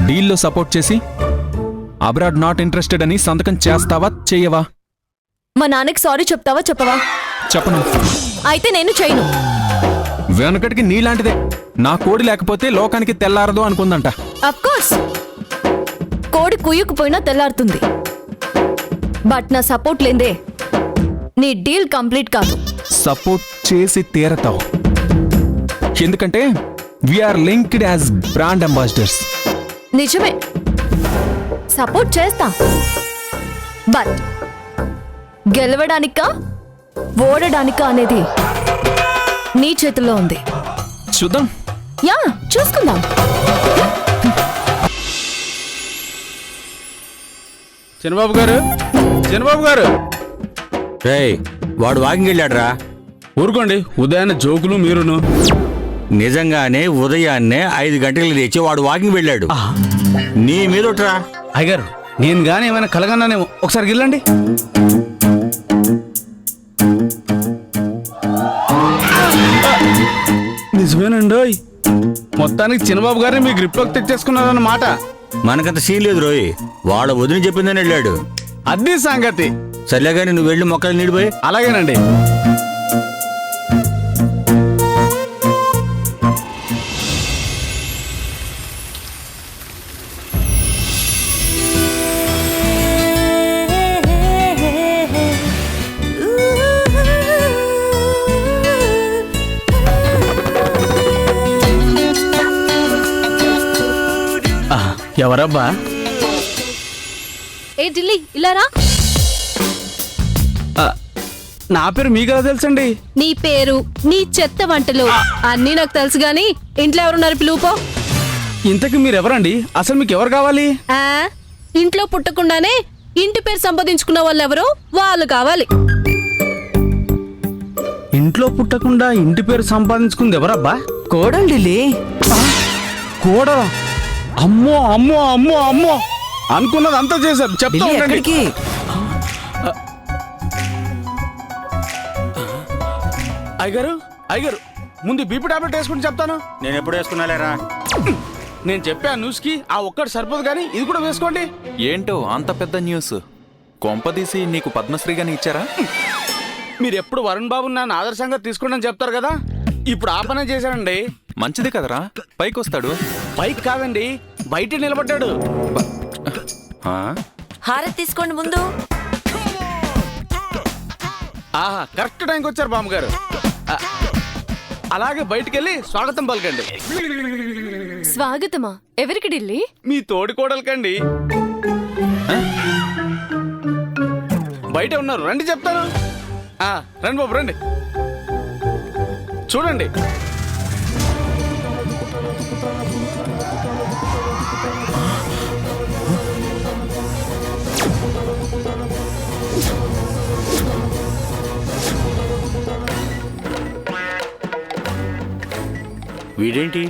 డీల్లో సపోర్ట్ చేసి అబ్రాడ్ నాట్ ఇంట్రెస్టెడ్ అని సంతకం చేస్తావా చెయ్యవా? మా నాన్నకి సారీ చెప్తావా చెప్పవా? చెప్పను. అయితే నేను చేయను. వెనకటికి నీలాంటిదే. నా కోడి లేకపోతే లోకానికి తెల్లారదు అనుకుందంట. అఫ్కోర్స్, కోడి కుయ్యకపోయినా తెల్లారుతుంది. బట్ నా సపోర్ట్ లేదే నీ డీల్ కంప్లీట్ కాదు. సపోర్ట్ చేసి తీరతావు, ఎందుకంటే we are linked as brand ambassadors. నిజమే, సపోర్ట్ చేస్తా. బట్ గెలవడానికా ఓడడానికా అనేది నీ చేతుల్లో ఉంది. చూద్దాం. యా, చూసుకుందాం. చిన్నబాబు గారు, చిన్నబాబు గారు. రేయ్, వాడు వాకింగ్ వెళ్ళాడురా. ఊరుకోండి, ఉదయాన్నే జోకులు మీరును. నిజంగానే ఉదయాన్నే 5 గంటలకు లేచి వాడు వాకింగ్ వెళ్ళాడు. నీ మీదొట్రా. అయ్యగారు, నేను గానీ ఏమైనా కలగన్నానేమో, ఒకసారి వెళ్ళండి. నిజమేనండి, మొత్తానికి చిన్నబాబు గారిని మీ గ్రిప్లోకి తెచ్చేసుకున్నారన్నమాట. మనకంత సీన్ లేదు రోయ్, వాళ్ళ వదిన చెప్పిందని వెళ్ళాడు. అది సంగతి. సర్లే కానీ నువ్వు వెళ్ళి మొక్కలు నీడిపోయి. అలాగేనండి. ఎవరబ్బా? ఏ ఢిల్లీ, ఇలా రా. నా పేరు మీకెలా తెలుసండి? నీ పేరు, నీ చెత్త వంటలు అన్నీ నాకు తెలుసు గాని ఇంట్లో ఎవరున్నారు? పిలువుపో. ఇంతకు మీరెవరండి? అసలు మీకు ఎవరు కావాలి? ఇంట్లో పుట్టకుండానే ఇంటి పేరు సంపాదించుకున్న వాళ్ళు ఎవరో వాళ్ళు కావాలి. ఇంట్లో పుట్టకుండా ఇంటి పేరు సంపాదించుకుంది ఎవరబ్బా? కోడలు ఢిల్లీ. కోడలా? అమ్మో అమ్మో అమ్మో అమ్మో! అనుకున్నది అంతా చేశారు. చెప్తా ఢిల్లీ ఉండండి. ఎక్కడికి? అయ్యగారు అయ్యగారు ముందు బీపీ టాబ్లెట్ వేసుకుని చెప్తాను. నేను ఎప్పుడు వేసుకున్నాలేరా? నేను చెప్పా న్యూస్ కి ఆ ఒక్కటి సరిపోదు కానీ ఇది కూడా వేసుకోండి. ఏంటో అంత పెద్ద న్యూస్? కొంపదీసి నీకు పద్మశ్రీ గాని ఇచ్చారా? మీరు ఎప్పుడు వరుణ్ బాబు నన్ను ఆదర్శంగా తీసుకోండి అని చెప్తారు కదా, ఇప్పుడు ఆ పనే చేశానండి. మంచిది కదరా, పైకి వస్తాడు. బైక్ కాదండి, బయట నిలబడ్డాడు. హారతి తీసుకోండి ముందు. ఆహా, కరెక్ట్ టైంకి వచ్చారు బామ్మగారు. అలాగే బయటికెళ్ళి స్వాగతం పలకండి. స్వాగతమా? ఎవరికి ఢిల్లీ? మీ తోడి కోడలకండి. బయట ఉన్నారు, రండి చెప్తాను. రండి బాబు రండి, చూడండి. వీడేంటి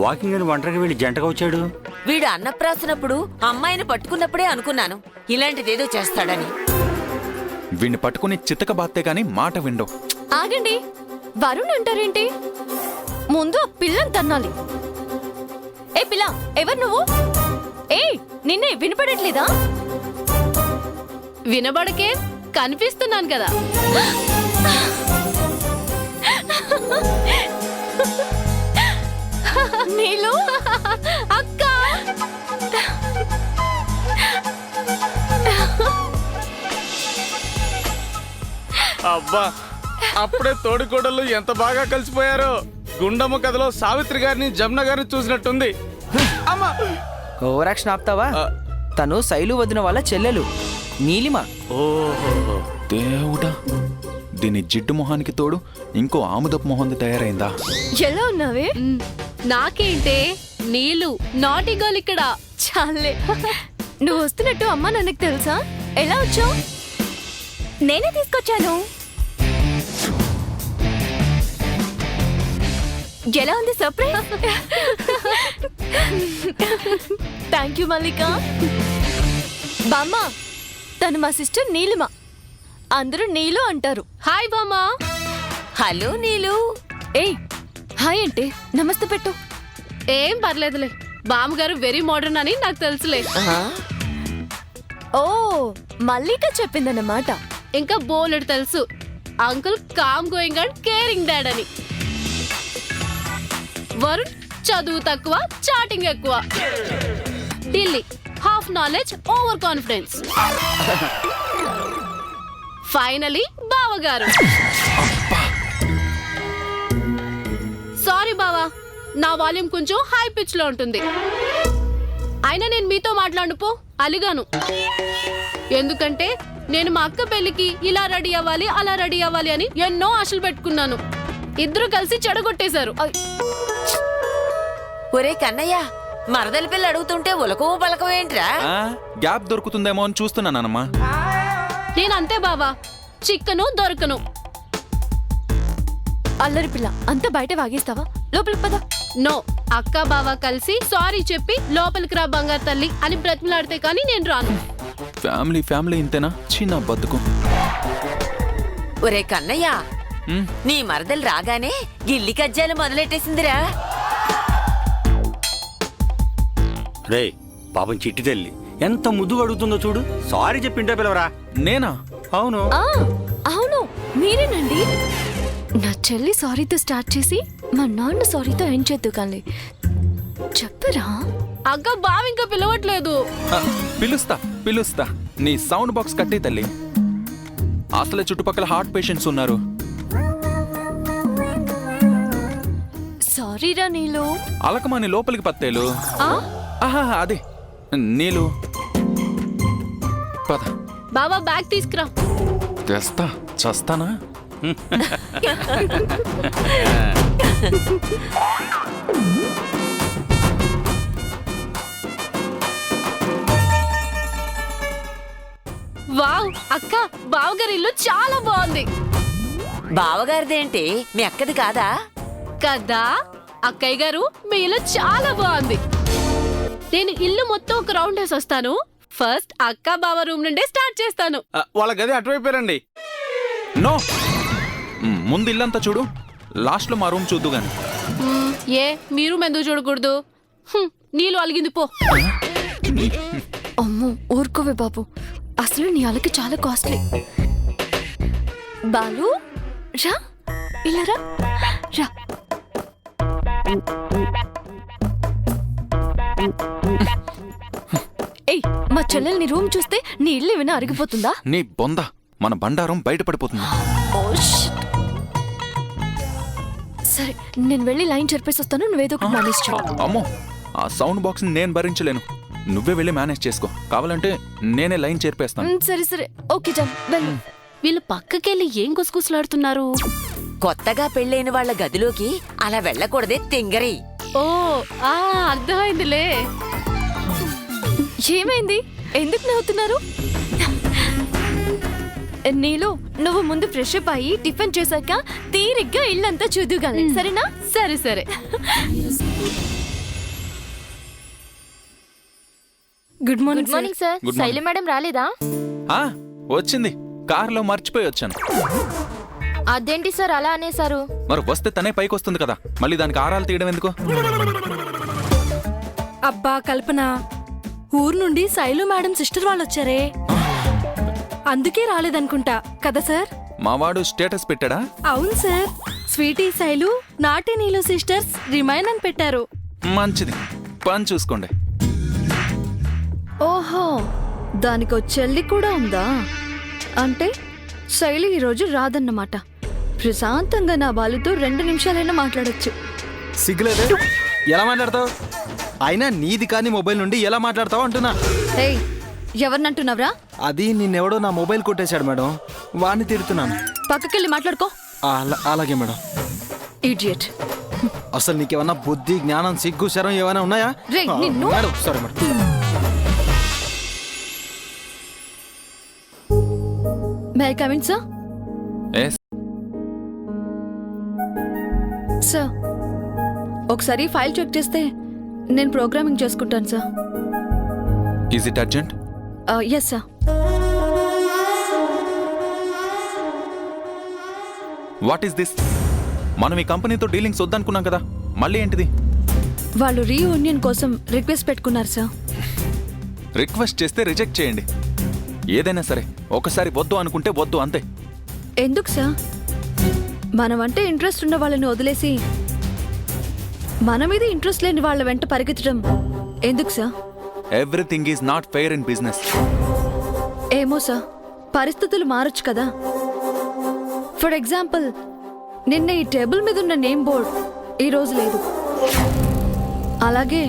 వాకింగ్ అని ఒంటరికి వెళ్ళి జంటగా వచ్చాడు? వీడు అన్నప్రాసనప్పుడు అమ్మాయిని పట్టుకున్నప్పుడే అనుకున్నాను ఇలాంటిదేదో చేస్తాడని. వీణ్ణి పట్టుకుని చిత్తక బాత్తే గాని మాట విండో. ఆగండి, వరుణ్ అంటారేంటి? ముందు ఆ పిల్లని తన్నాలి. ఏ పిల్ల, ఎవరు నువ్వు? ఏ నిన్నే వినపడట్లేదా? వినబడకే కనిపిస్తున్నాను కదా. నీళ్ళు అక్క అబ్బా, అప్పుడే తోడికోడళ్ళు ఎంత బాగా కలిసిపోయారో. గుండమ్మ కథలో సావిత్రి గారిని జమున గారిని చూసినట్టుంది. అమ్మా, ఓవర్ యాక్షన్ ఆపుతావా? తను శైలు వదిన వాళ్ళ చెల్లెలు నీలిమ. ఓహో, దేవుడా, దీని జిడ్డు మొహానికి తోడు ఇంకో ఆముదపు మొహంది తయారైందా? ఎలా ఉన్నావే? నాకేంటే నీళ్ళు నాటి గోల్ ఇక్కడ. చాలే, నువ్వు వస్తున్నట్టు అమ్మా నాన్నకి తెలుసా? ఎలా వచ్చావు? నేనే తీసుకొచ్చాను. ఎలా ఉంది సర్ప్రైజ్? థ్యాంక్ యూ మల్లిక. బామ్మ, తను మా సిస్టర్ నీలిమ. అందరూ నీలు అంటారు. హాయ్ బామ్మా. హలో నీలు. ఏయ్, హాయ్ అంటే నమస్తే పెట్టు. ఏం పర్లేదులే, బామ్మగారు వెరీ మోడర్న్ అని నాకు తెలుసులే. ఓ, మల్లిక చెప్పిందన్నమాట. ఇంకా బోలెడు తెలుసు. Uncle calm going and caring dad అని. వరుణ్ చదువు తక్కువ, చాటింగ్ ఎక్కువ. Delhi half knowledge, over confidence. Finally బావగారు. సారీ బావా, నా వాల్యూమ్ కొంచెం హై పిచ్ లో ఉంటుంది. అయినా నేను మీతో మాట్లాడుపో అలిగాను. ఎందుకంటే నేను మా అక్క పెళ్లికి ఇలా రెడీ అవ్వాలి, అలా రెడీ అవ్వాలి అని ఎన్నో ఆశలు పెట్టుకున్నాను. ఇద్దరు కలిసి చెడగొట్టేశారు. ఒరే కన్నయ్య, మరదల పిల్ల అడుగుతుంటే ఉలకవు పలకవు ఏంట్రా? గ్యాప్ దొరుకుతుందేమో అని చూస్తున్నానమ్మా. నేను అంతే బావా, చిక్కను దొరకను. అల్లరి పిల్ల, అంతా బయట వాగేస్తావా? లోపలికి పద. నో, అక్క బావ కలిసి సారీ చెప్పి లోపలికి రా బంగారు తల్లి అని బ్రతిమలాడితే కానీ నేను రాను. ఫ్యామిలీ ఫ్యామిలీ ఇంతేనా? చిన్న బతుకు. ఒరే కన్నయ్య, నీ మరదలు రాగానే గిల్లి కజ్జాలు మొదలెట్టేసిందిరా. రే పాపం చిట్టి తల్లి ఎంత ముద్దుగా అడుగుతుందో చూడు. సారీ చెప్పింటే పిలవరా? నేనా? అవును. అవును, మీరేనండి. నా చెల్లి సారీతో స్టార్ట్ చేసి మా నాన్న సారీతో ఎండ్ చేద్దు కానీ చెప్పరా? అక్క బావ ఇంకా పిలవట్లేదు. పిలుస్తా పిలుస్తా. నీ సౌండ్ బాక్స్ కట్టి తల్లి. అసలే చుట్టుపక్కల హార్ట్ పేషెంట్స్ ఉన్నారు. సారీరా నీలు. అలకమాని లోపలికి పత్తేలు. ఆహా, అదే నీలు. పద. బావా బ్యాగ్ తీసుకురా. తెస్తా, చస్తానా? వావ్ అక్క, బావగారి ఇల్లు చాలా బాగుంది. బావగారిదేంటి, మీ అక్కది కాదా? కదా అక్కయ్య గారు, మీ ఇల్లు చాలా బాగుంది. నేను ఇల్లు మొత్తం ఒక రౌండ్ వేసి వస్తాను. ఫస్ట్ అక్క బావ రూమ్ నుండే స్టార్ట్ చేస్తాను. వాళ్ళ గది అటువైపోయారండి. నో, ముందు ఇల్లంతా చూడు, లాస్ట్లో మా రూమ్ చూద్దు గాని. ఏ మీరు ఎందుకు చూడకూడదు? నీళ్ళు అలిగింది పో. అమ్మో ఊరుకోవే బాబు, అసలు నీ అలకి చాలా కాస్ట్లీ. బాలు రా, ఇలా రా రా. ఏయ్, మా చెల్లెల్ని రూమ్ చూస్తే నీ ఇల్లు ఏమైనా అరిగిపోతుందా? నీ బొంద, మన బండారం బయటపడిపోతుంది. Oh shit. సరే నేను వెళ్ళి లైన్ చెప్పేసి వస్తాను, నువ్వేదో ఒకటి మేనేజ్ చేయి. అమ్మో, ఆ సౌండ్ బాక్స్ నేను భరించలేను. నువ్వే వెళ్ళి మేనేజ్ చేసుకో, కావాలంటే నేనే లైన్ చేర్పేస్తాను. సరే సరే ఓకే డన్, వెళ్ళు. వీళ్ళు పక్కకెళ్ళి ఏం గుసగుసలాడుతున్నారు? కొత్తగా పెళ్ళైన వాళ్ళ గదిలోకి అలా వెళ్ళకూడదే తింగరి. ఓ అర్థమైందిలే. ఏమైంది, ఎందుకు నవ్వుతున్నారు? నీలో నువ్వు ముందు ఫ్రెష్ అప్ అయ్యి టిఫిన్ చేశాక తీరిగ్గా ఇల్లంతా చూదుగాలి, సరేనా? సరే సరే. Good good morning sir. Good morning. శైలి మేడం రాలేదా? ఆ, వచ్చింది, కార్లో మర్చిపోయి వచ్చాను. అదేంటి సార్ అలా అనేసారు? మరి వస్తే తనే పైకి వస్తుంది కదా, మళ్ళీ దానికి ఆరాలు తీయడం ఎందుకు? అబ్బా కల్పన, ఊరు నుండి శైలు మేడం సిస్టర్ వాళ్ళు వచ్చారే, అందుకే రాలేదనుకుంటా కదా సార్? మావాడు స్టేటస్ పెట్టాడా? అవును సార్, స్వీటీ శైలు నాటి నీలు సిస్టర్స్ రిమైన్ అని పెట్టారు. మంచిది, పని చూసుకోండి. ఓహో, దానికో చెల్లి కూడా ఉందా? అంటే శైలి ఈరోజు రాదన్నమాట. ప్రశాంతంగా నా బాలుతో 2 నిమిషాలైనా మాట్లాడొచ్చు. సిగ్గులేదే, ఎలా మాట్లాడతావు? అయినా నీది కానీ మొబైల్ నుండి ఎలా మాట్లాడతావు అంటున్నా. ఏయ్, ఎవరినంటున్నావురా? అది నిన్నెవడో నా మొబైల్ కొట్టేశాడు మేడం, వాడిని తిడుతున్నాను. పక్కకెళ్ళి మాట్లాడుకో. అలాగే మేడం. ఇడియట్. అసలు నీకేమన్నా బుద్ధి, జ్ఞానం, సిగ్గు, శరం ఏమైనా ఉన్నాయా? రేయ్, నిన్ను. Madam sorry madam. May I come in sir? Yes. Sir ఒకసారి ఫైల్ చెక్ చేస్తే నేను ప్రోగ్రామింగ్ చేసుకుంటాను sir. Is it urgent? Yes sir. What is this? మనం ఈ కంపెనీతో డీలింగ్స్ వద్దనుకున్నాం కదా, మళ్ళీ ఏంటిది? వాళ్ళు రీయూనియన్ కోసం రిక్వెస్ట్ పెట్టుకున్నారు సార్. రిక్వెస్ట్ చేస్తే రిజెక్ట్ చేయండి. ఏదైనా సరే ఒకసారి వద్దు అనుకుంటే వద్దు, అంతే. ఎందుకు సార్? మనమంటే ఇంట్రెస్ట్ ఉన్న వాళ్ళని వదిలేసి మన మీద ఇంట్రెస్ట్ లేని వాళ్ళ వెంట పరిగెత్తడం ఎందుకు sir? Everything is not fair in business. ఏమో సార్, పరిస్థితులు మారొచ్చు కదా. ఫర్ ఎగ్జాంపుల్, నిన్న ఈ టేబుల్ మీద ఉన్న నేమ్ బోర్డ్ ఈ రోజు లేదు. అలాగే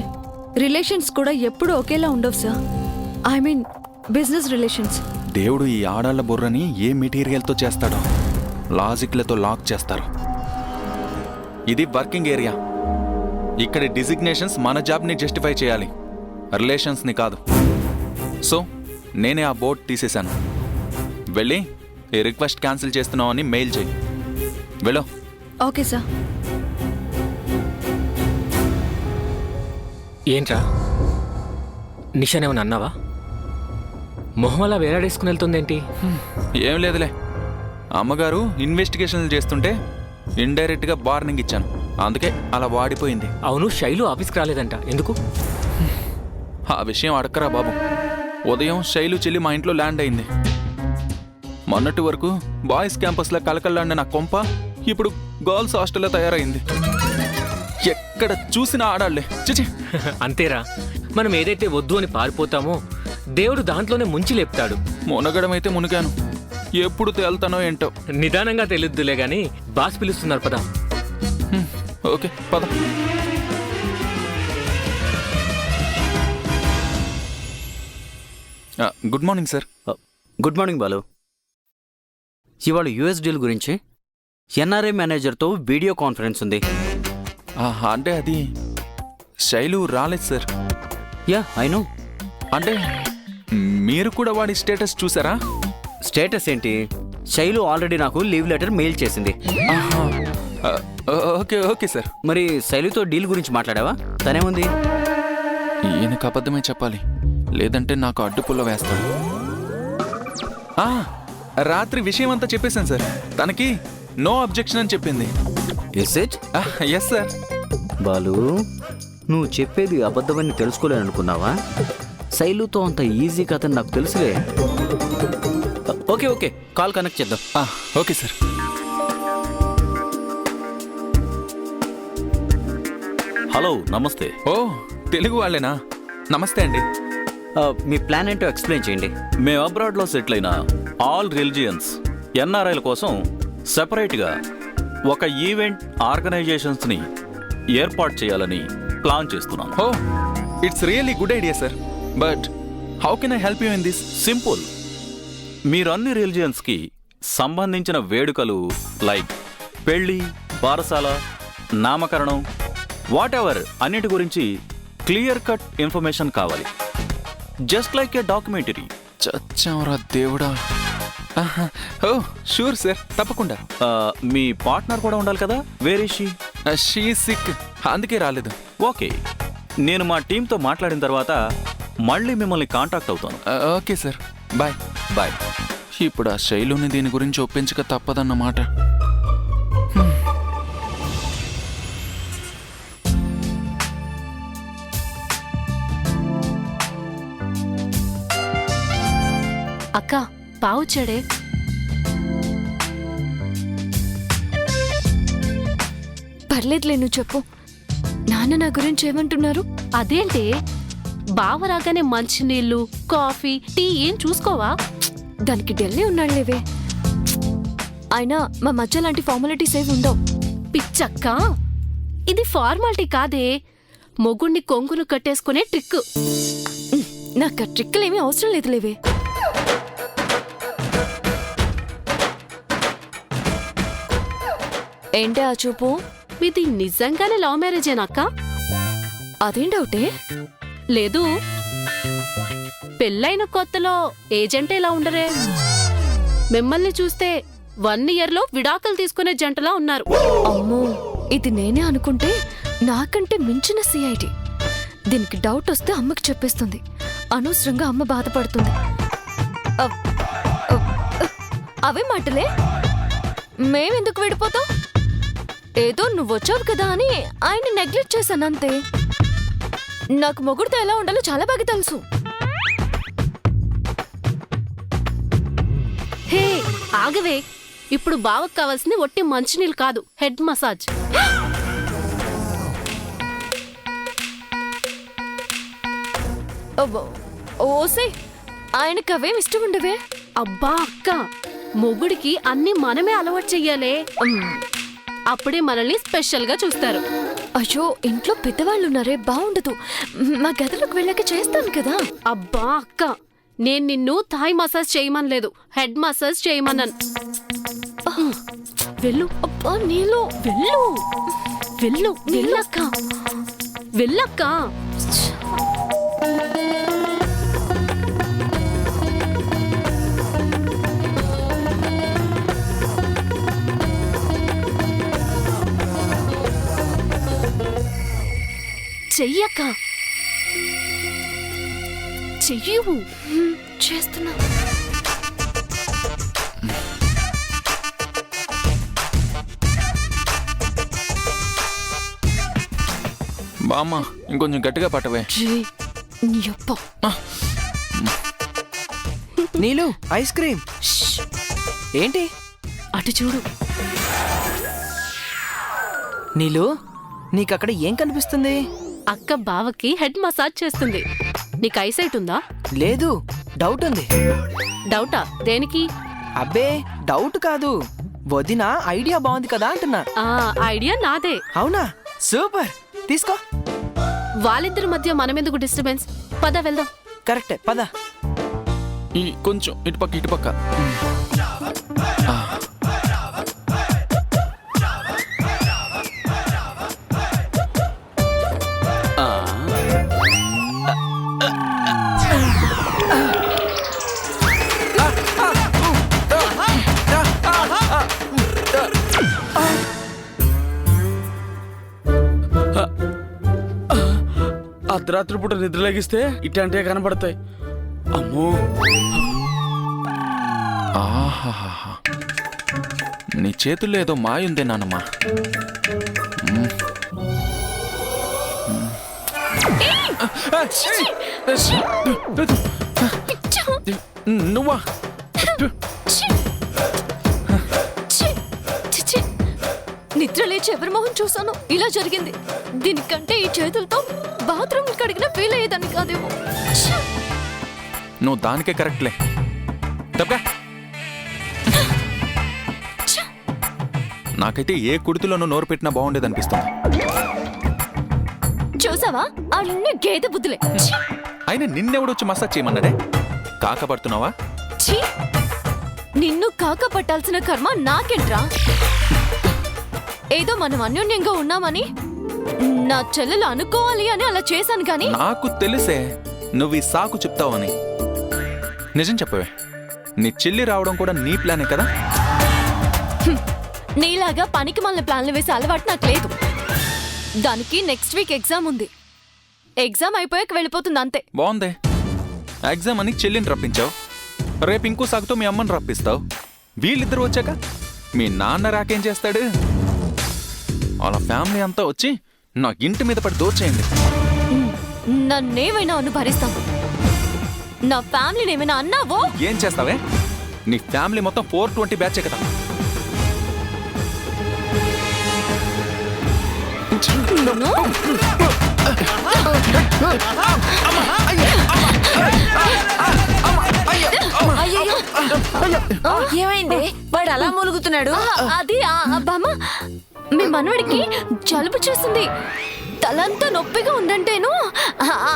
రిలేషన్స్ కూడా ఎప్పుడు ఒకేలా ఉండవు sir. I mean business relations. దేవుడు ఈ ఆడాళ్ళ బుర్రని ఏ మెటీరియల్తో చేస్తాడో లాజిక్లతో లాక్ చేస్తారు. ఇది వర్కింగ్ ఏరియా. ఇక్కడ డిజిగ్నేషన్స్ మన జాబ్ని జస్టిఫై చేయాలి, రిలేషన్స్ని కాదు. సో నేనే ఆ బోర్డ్ తీసేశాను. వెళ్ళి ఈ రిక్వెస్ట్ క్యాన్సిల్ చేస్తున్నావు అని మెయిల్ చేయి. వెళ్ళు. Okay sir. ఏంట్రా నిషానేమన్నా అన్నావా? మొహం అలా వేలాడేసుకుని వెళ్తుందేంటి? ఏం లేదులే, అమ్మగారు ఇన్వెస్టిగేషన్లు చేస్తుంటే ఇండైరెక్ట్గా వార్నింగ్ ఇచ్చాను, అందుకే అలా వాడిపోయింది. అవును, శైలు ఆఫీస్కి రాలేదంట, ఎందుకు? ఆ విషయం అడక్కరా బాబు. ఉదయం శైలు చెల్లి మా ఇంట్లో ల్యాండ్ అయింది. మొన్నటి వరకు బాయ్స్ క్యాంపస్లో కలకల్లాడిన నా కొంప ఇప్పుడు గర్ల్స్ హాస్టల్లో తయారైంది. ఎక్కడ చూసినా ఆడాళ్లే. చిచి. అంతేరా, మనం ఏదైతే వద్దు అని పారిపోతామో దేవుడు దాంట్లోనే ముంచి లేపుతాడు. మునగడమైతే మునిగాను, ఎప్పుడు తేల్తానో ఏంటో. నిదానంగా తెలియద్దులే గాని బాస్ పిలుస్తున్నారు, పద. ఓకే పద. Good morning sir. Good morning Balu. ఇవాళ యూఎస్ డీల్ గురించి ఎన్ఆర్ఐ మేనేజర్తో వీడియో కాన్ఫరెన్స్ ఉంది. అంటే అది శైలు రాలేదు సార్. Yeah I no. అంటే మీరు కూడా వాడి స్టేటస్ చూసారా? స్టేటస్ ఏంటి, శైలు ఆల్రెడీ నాకు లీవ్ లెటర్ మెయిల్ చేసింది. Okay okay sir. మరి శైలుతో డీల్ గురించి మాట్లాడావా? తనేముంది? ఈయనకు అబద్ధమే చెప్పాలి. లేదంటే నాకు అడ్డుపుల్ల వేస్తాడు. ఆ, రాత్రి విషయం అంతా చెప్పేశాను సార్. తనకి నో అబ్జెక్షన్ అని చెప్పింది. Is it? Yes sir. Balu, నువ్వు చెప్పేది అబద్ధమని తెలుసుకోలేననుకున్నావా? శైలుతో అంత ఈజీ కథని నాకు తెలుసులే. ఓకే ఓకే, కాల్ కనెక్ట్ చేద్దాం. Okay sir. హలో, నమస్తే. ఓ, తెలుగు వాళ్ళేనా? నమస్తే అండి. మీ ప్లాన్ ఏంటో ఎక్స్ప్లెయిన్ చేయండి. మేము అబ్రాడ్లో సెటిల్ అయిన ఆల్ రిలిజియన్స్ ఎన్ఆర్ఐల కోసం సెపరేట్గా ఒక ఈవెంట్ ఆర్గనైజేషన్స్ని ఏర్పాటు చేయాలని ప్లాన్ చేస్తున్నాను. ఓ, it's really good idea sir. But how can I help you in this? Simple. మీరు అన్ని రిలిజియన్స్కి సంబంధించిన వేడుకలు లైక్ పెళ్ళి, బారసాల, నామకరణం, వాట్ ఎవర్ అన్నిటి గురించి క్లియర్ కట్ ఇన్ఫర్మేషన్ కావాలి. Just like a documentary. చచ్చావరా దేవుడా. ఓ షూర్ సార్, తప్పకుండా. మీ పార్ట్నర్ కూడా ఉండాలి కదా? Where is she? She sick, అందుకే రాలేదు. ఓకే, నేను మా టీంతో మాట్లాడిన తర్వాత మళ్ళీ మిమ్మల్ని కాంటాక్ట్ అవుతాను. Okay sir, bye. బాయ్. ఇప్పుడు ఆ శైలుని దీని గురించి ఒప్పించక తప్పదన్నమాట. అక్క పావుచ్చాడే. పర్లేదులే, నువ్వు చెప్పు. నాన్న నా గురించి ఏమంటున్నారు? అదేంటి బావ రాగానే మంచినీళ్ళు, కాఫీ, టీ ఏం చూసుకోవా? దానికి ఢిల్లీ ఉన్నాడులేవే. అయినా మా మధ్య లాంటి ఫార్మాలిటీస్ ఏవి ఉండవు. పిచ్చక్క, ఇది ఫార్మాలిటీ కాదే, మొగుణ్ణి కొంగును కట్టేసుకునే ట్రిక్. నాకు ఆ ట్రిక్కులేమీ అవసరం లేదులేవే. ఏంటి ఆ చూపు? మీది నిజంగానే లవ్ మ్యారేజేనాక్క? అదేం డౌటే? లేదు, పెళ్ళైన కొత్తలో ఏజెంట్ ఎలా ఉండరే? మిమ్మల్ని చూస్తే 1 yearలో విడాకులు తీసుకునే జంటలా ఉన్నారు. అమ్మో, ఇది నేనే అనుకుంటే నాకంటే మించిన సిఐడి. దీనికి డౌట్ వస్తే అమ్మకి చెప్పేస్తుంది. అనవసరంగా అమ్మ బాధపడుతుంది. అవే మాటలే. మేమెందుకు విడిపోతాం? ఏదో నువ్వు వచ్చావు కదా అని ఆయన్ని నెగ్లెక్ట్ చేశాను అంతే. నాకు మొగుడితో ఎలా ఉండాలో చాలా బాగా తెలుసు. హే ఆగవే, ఇప్పుడు బావకు కావాల్సింది ఒట్టి మంచినీళ్ళు కాదు, హెడ్ మసాజ్. ఓసే, ఆయనకి అవేం ఇష్టం ఉండవే. అబ్బా అక్క, మొగుడికి అన్ని మనమే అలవాటు చెయ్యాలే. అప్పుడే మనల్ని స్పెషల్ గా చూస్తారు. అయ్యో, ఇంట్లో పెద్దవాళ్ళున్నారే, బాగుండదు. మా గదిలోకి వెళ్ళాక చేస్తాను కదా. అబ్బా అక్క, నేను నిన్ను థాయ్ మసాజ్ చేయమనలేదు, హెడ్ మసాజ్ చేయమన్నాను. వెళ్ళు. అబ్బా నీళ్ళు, వెళ్ళు వెళ్ళు వెళ్ళక్క, వెళ్ళక్క. చెయ్యక్క, చెయ్యు. చేస్తున్నా. బామ్మ, ఇంకొంచెం గట్టిగా పట్టవే. నీలు, ఐస్ క్రీమ్. ఏంటి? అటు చూడు. నీలు, నీకక్కడ ఏం కనిపిస్తుంది? అక్క బావకి హెడ్ మసాజ్ చేస్తుంది. నీకు ఐసైట్ ఉందా? లేదు, డౌట్ ఉంది. డౌటా? దేనికి? అబ్బే, డౌట్ కాదు, వదిన ఐడియా బాగుంది కదా అంటున్నా. ఐడియా నాదే. అవునా? సూపర్, తీసుకో. వాళ్ళిద్దరి మధ్య మనమెందుకు డిస్టర్బెన్స్? పద వెళ్దాం. కరెక్టే, పద. ఈ కొంచెం ఇటుపక్క. అర్ధరాత్రి పూట నిద్రలేగిస్తే ఇట్లాంటివి కనబడతాయి. అమ్మో, ఆహాహా, నీ చేతుల్లో ఏదో మాయుందే నానమ్మా. నువ్వా? నిద్ర లేచి ఎవరి మొహం చూసాను ఇలా జరిగింది. దీనికంటే ఈ చేతులతో బాత్రూమ్ కడిగిన ఫీల్ అయ్యేదాన్ని కాదేమో. నువ్వు దానికే కరెక్ట్లే. తప్పగా నాకైతే ఏ కుడితిలోనూ నోరు పెట్టినా బాగుండేది అనిపిస్తుంది. చూసావా అన్ని గేదె బుద్ధులే. అయినా నిన్నెవడొచ్చి మసాజ్ చేయమన్నాడే? కాకపడుతున్నావా? ఛీ! నిన్ను కాక పట్టాల్సిన కర్మ నాకేంట్రా? ఏదో మనం అన్యోన్యంగా ఉన్నామని నా చెల్లెలు అనుకోవాలి అని అలా చేశాను కానీ నాకు తెలిసే నువ్వు ఈ సాకు చెప్తావని. నిజం చెప్పవే, నీ చెల్లి రావడం కూడా నీ ప్లానే కదా? నీలాగా పనికి మళ్ళీ ప్లాన్లు వేసే అలవాటు నాకు లేదు. దానికి నెక్స్ట్ వీక్ ఎగ్జామ్ ఉంది. ఎగ్జామ్ అయిపోయాక వెళ్ళిపోతుంది అంతే. బాగుందే, ఎగ్జామ్ అని చెల్లిని రప్పించావు. రేపు ఇంకో సాగుతో మీ అమ్మని రప్పిస్తావు. వీళ్ళిద్దరు వచ్చాక మీ నాన్న రాకేం చేస్తాడు? వాళ్ళ ఫ్యామిలీ అంతా వచ్చి నా ఇంటి మీద పడి దోచేయండి. నన్నేమైనా అను భరిస్తాను. నా ఫ్యామిలీని ఏమైనా అన్నావో ఏం చేస్తావే? నీ ఫ్యామిలీ మొత్తం 420 బ్యాచే కదా. ఏమైంది? వాడు అలా మూలుగుతున్నాడు. అది బామ్మ, మీ మనవడికి జలుబు చేసింది. తలంతా నొప్పిగా ఉందంటేను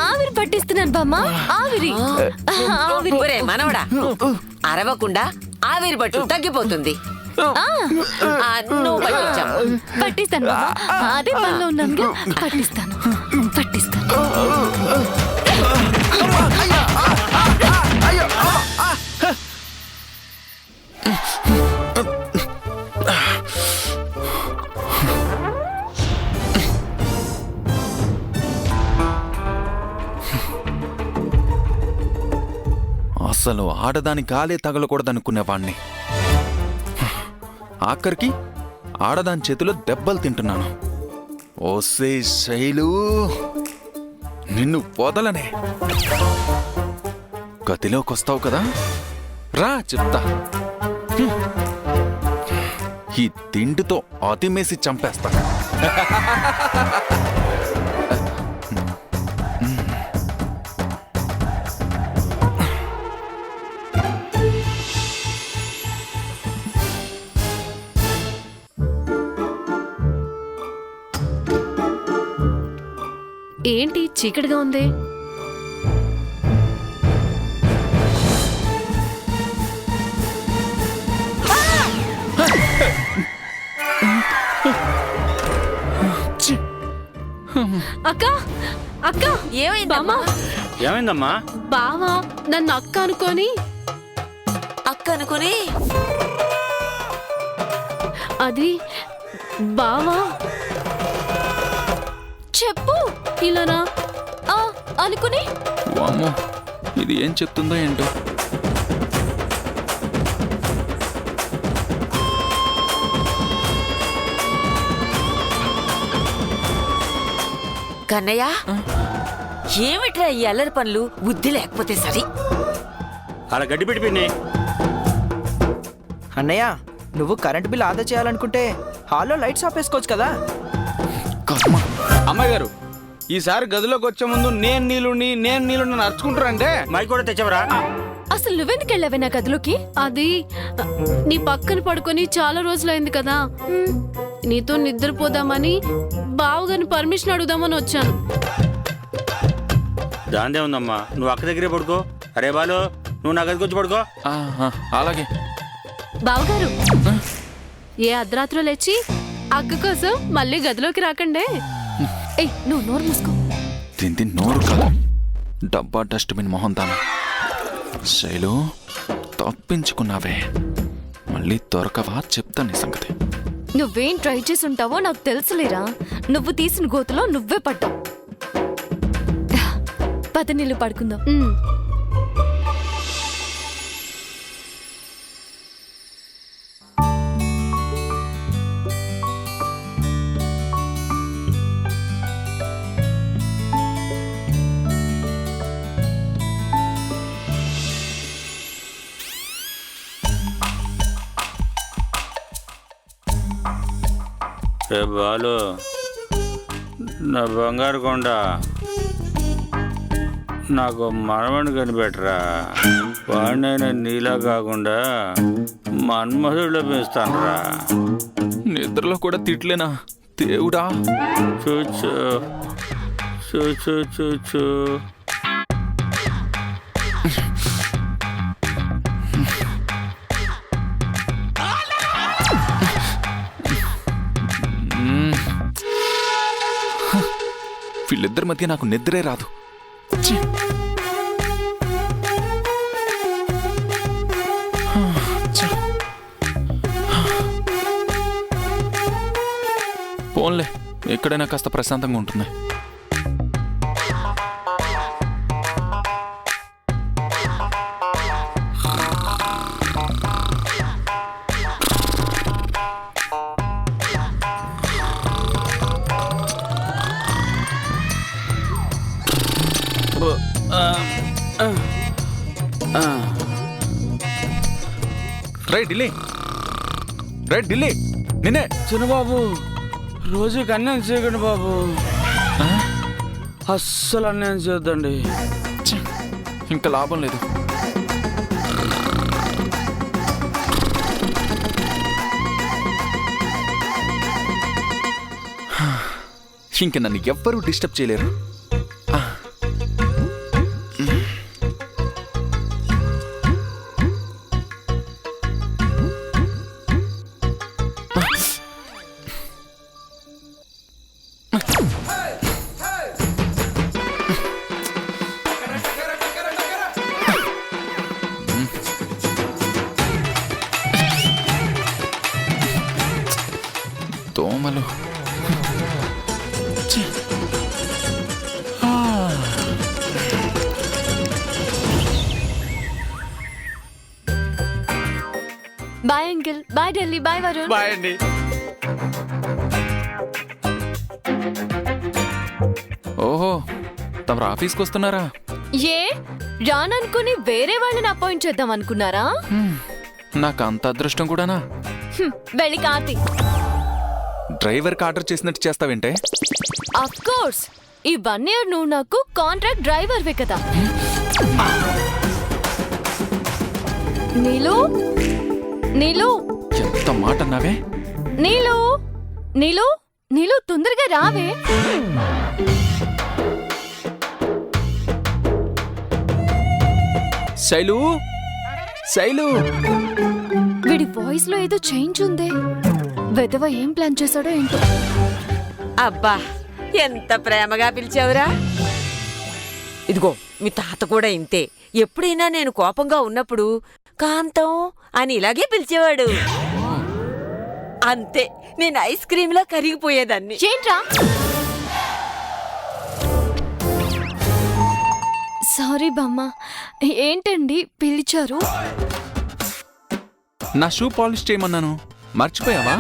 ఆవిరి పట్టిస్తున్నాను బామ్మ. ఆవిరి ఆవిరి. ఒరే మనవడా, అరవకుండా ఆవిరి పట్టు, తగ్గిపోతుంది. నువ్వు పట్టించావు. పట్టిస్తాను బామ్మ, అదే పనిలో ఉన్నాను. పట్టిస్తాను పట్టిస్తాను. అసలు ఆడదాని గాలే తగలకూడదనుకునేవాణ్ణి. ఆఖరికి ఆడదాని చేతిలో దెబ్బలు తింటున్నాను. ఓసే శైలు, నిన్ను వదలనే. గదిలోకి వస్తావు కదా, రా చెప్తా. ఈ తిండితో అతిమేసి చంపేస్తా. ఏంటి చీకటిగా ఉంది? అక్క అక్క, ఏమైందమ్మా? ఏమైందమ్మా? బావా నన్ను అక్క అనుకొని అది బావా చెప్పు. ఇలానా అనుకుని వామ్మో, ఇది ఏం చెప్తుందో ఏంటో. కన్నయ్య, ఏమిట్రా ఈ అల్లరి పనులు? బుద్ధి లేకపోతే సరి. అలా గడ్డి పెట్టిపోయింది. అన్నయ్య, నువ్వు కరెంట్ బిల్ ఆదా చేయాలనుకుంటే హాల్లో లైట్స్ ఆపేసుకోవచ్చు కదా. అమ్మాయి గారు, ఈసారి గదిలోకి వచ్చే ముందు నేను నీళ్ళు నడుచుకుంటారంటే మైక్ కూడా తెచ్చవరా? అసలు నువ్వెందుకు వెళ్ళావే నా గదిలోకి? అది నీ పక్కన పడుకొని చాలా రోజులైంది కదా, నీతో నిద్రపోదామని బావగారిని పర్మిషన్ అడుగుదామని వచ్చాను. దాందే ఉందమ్మా, నువ్వు అక్క దగ్గరే పడుకో. అరే బాలు, నువ్వు నా గదికి వచ్చి పడుకో. అలాగే. బావగారు, ఏ అర్ధరాత్రులు లేచి అక్క కోసం మళ్ళీ గదిలోకి రాకండే. నువ్వు నోరు మూసుకో. తింది నోరు కాదు, డబ్బా డస్ట్బిన్ మొహం తాను. శైలు, తప్పించుకున్నావే, మళ్ళీ దొరకవా చెప్తా నీ సంగతి. నువ్వేం ట్రై చేసి ఉంటావో నాకు తెలుసులేరా. నువ్వు తీసిన గోతులో నువ్వే పడ్డావు. పద నీళ్ళు పడుకుందాం. బాలు, నా బంగారు కొండ, నాకు మనవని కనిపెట్టరా. వాడినైనా నీలా కాకుండా మన్మధుడిలో పెంచుతానురా. నిద్రలో కూడా తిట్లేనా దేవుడా? చూచు చూచు చూచు. వీళ్ళిద్దరి మధ్య నాకు నిద్రే రాదు. ఛీ! పోన్లే, ఎక్కడైనా కాస్త ప్రశాంతంగా ఉంటుంది. రే ఢిల్లీ, నిన్నే. చిన్నబాబు, రోజుకి అన్యాయం చేయకండి బాబు. అస్సలు అన్యాయం చేయొద్దండి. ఇంకా లాభం లేదు. ఇంక నన్ను ఎవ్వరూ డిస్టర్బ్ చేయలేరు. దోమలు. Bye uncle, bye Delhi, bye Varun. Bye అండి. ఓహో, తమరు ఆఫీస్కి వస్తున్నారా? ఏ రాననుకుని వేరే వాళ్ళని అపాయింట్ చేద్దాం అనుకున్నారా? నాకు అంత అదృష్టం కూడానా? వెళ్ళి కార్తీ. డ్రైవర్కి ఆర్డర్ చేసినట్టు చేస్తావేంటే? అఫ్ కోర్స్, ఈ 1 year నువ్వు నాకు కాంట్రాక్ట్ డ్రైవర్వే కదా. నీలు, నీలు, ఎంత మాట అన్నావే? నీలు, నీలు, నీలు, తొందరగా రావే. శైలు, శైలు. వీడి వాయిస్ లో ఏదో చేంజ్ ఉందే. వెధవ ఏం ప్లాన్ చేశాడో ఏంటో. అబ్బా, ఎంత ప్రేమగా పిలిచావురా. ఇదిగో మీ తాత కూడా ఇంతే. ఎప్పుడైనా నేను కోపంగా ఉన్నప్పుడు కాంతం అని ఇలాగే పిలిచేవాడు. అంతే, నేను ఐస్ క్రీమ్ లో కరిగిపోయేదాన్ని. ఏంట్రా? సారీ బామ్మ, ఏంటండి పిలిచారు? నా షూ పాలిష్ చేయమన్నాను, మర్చిపోయావా?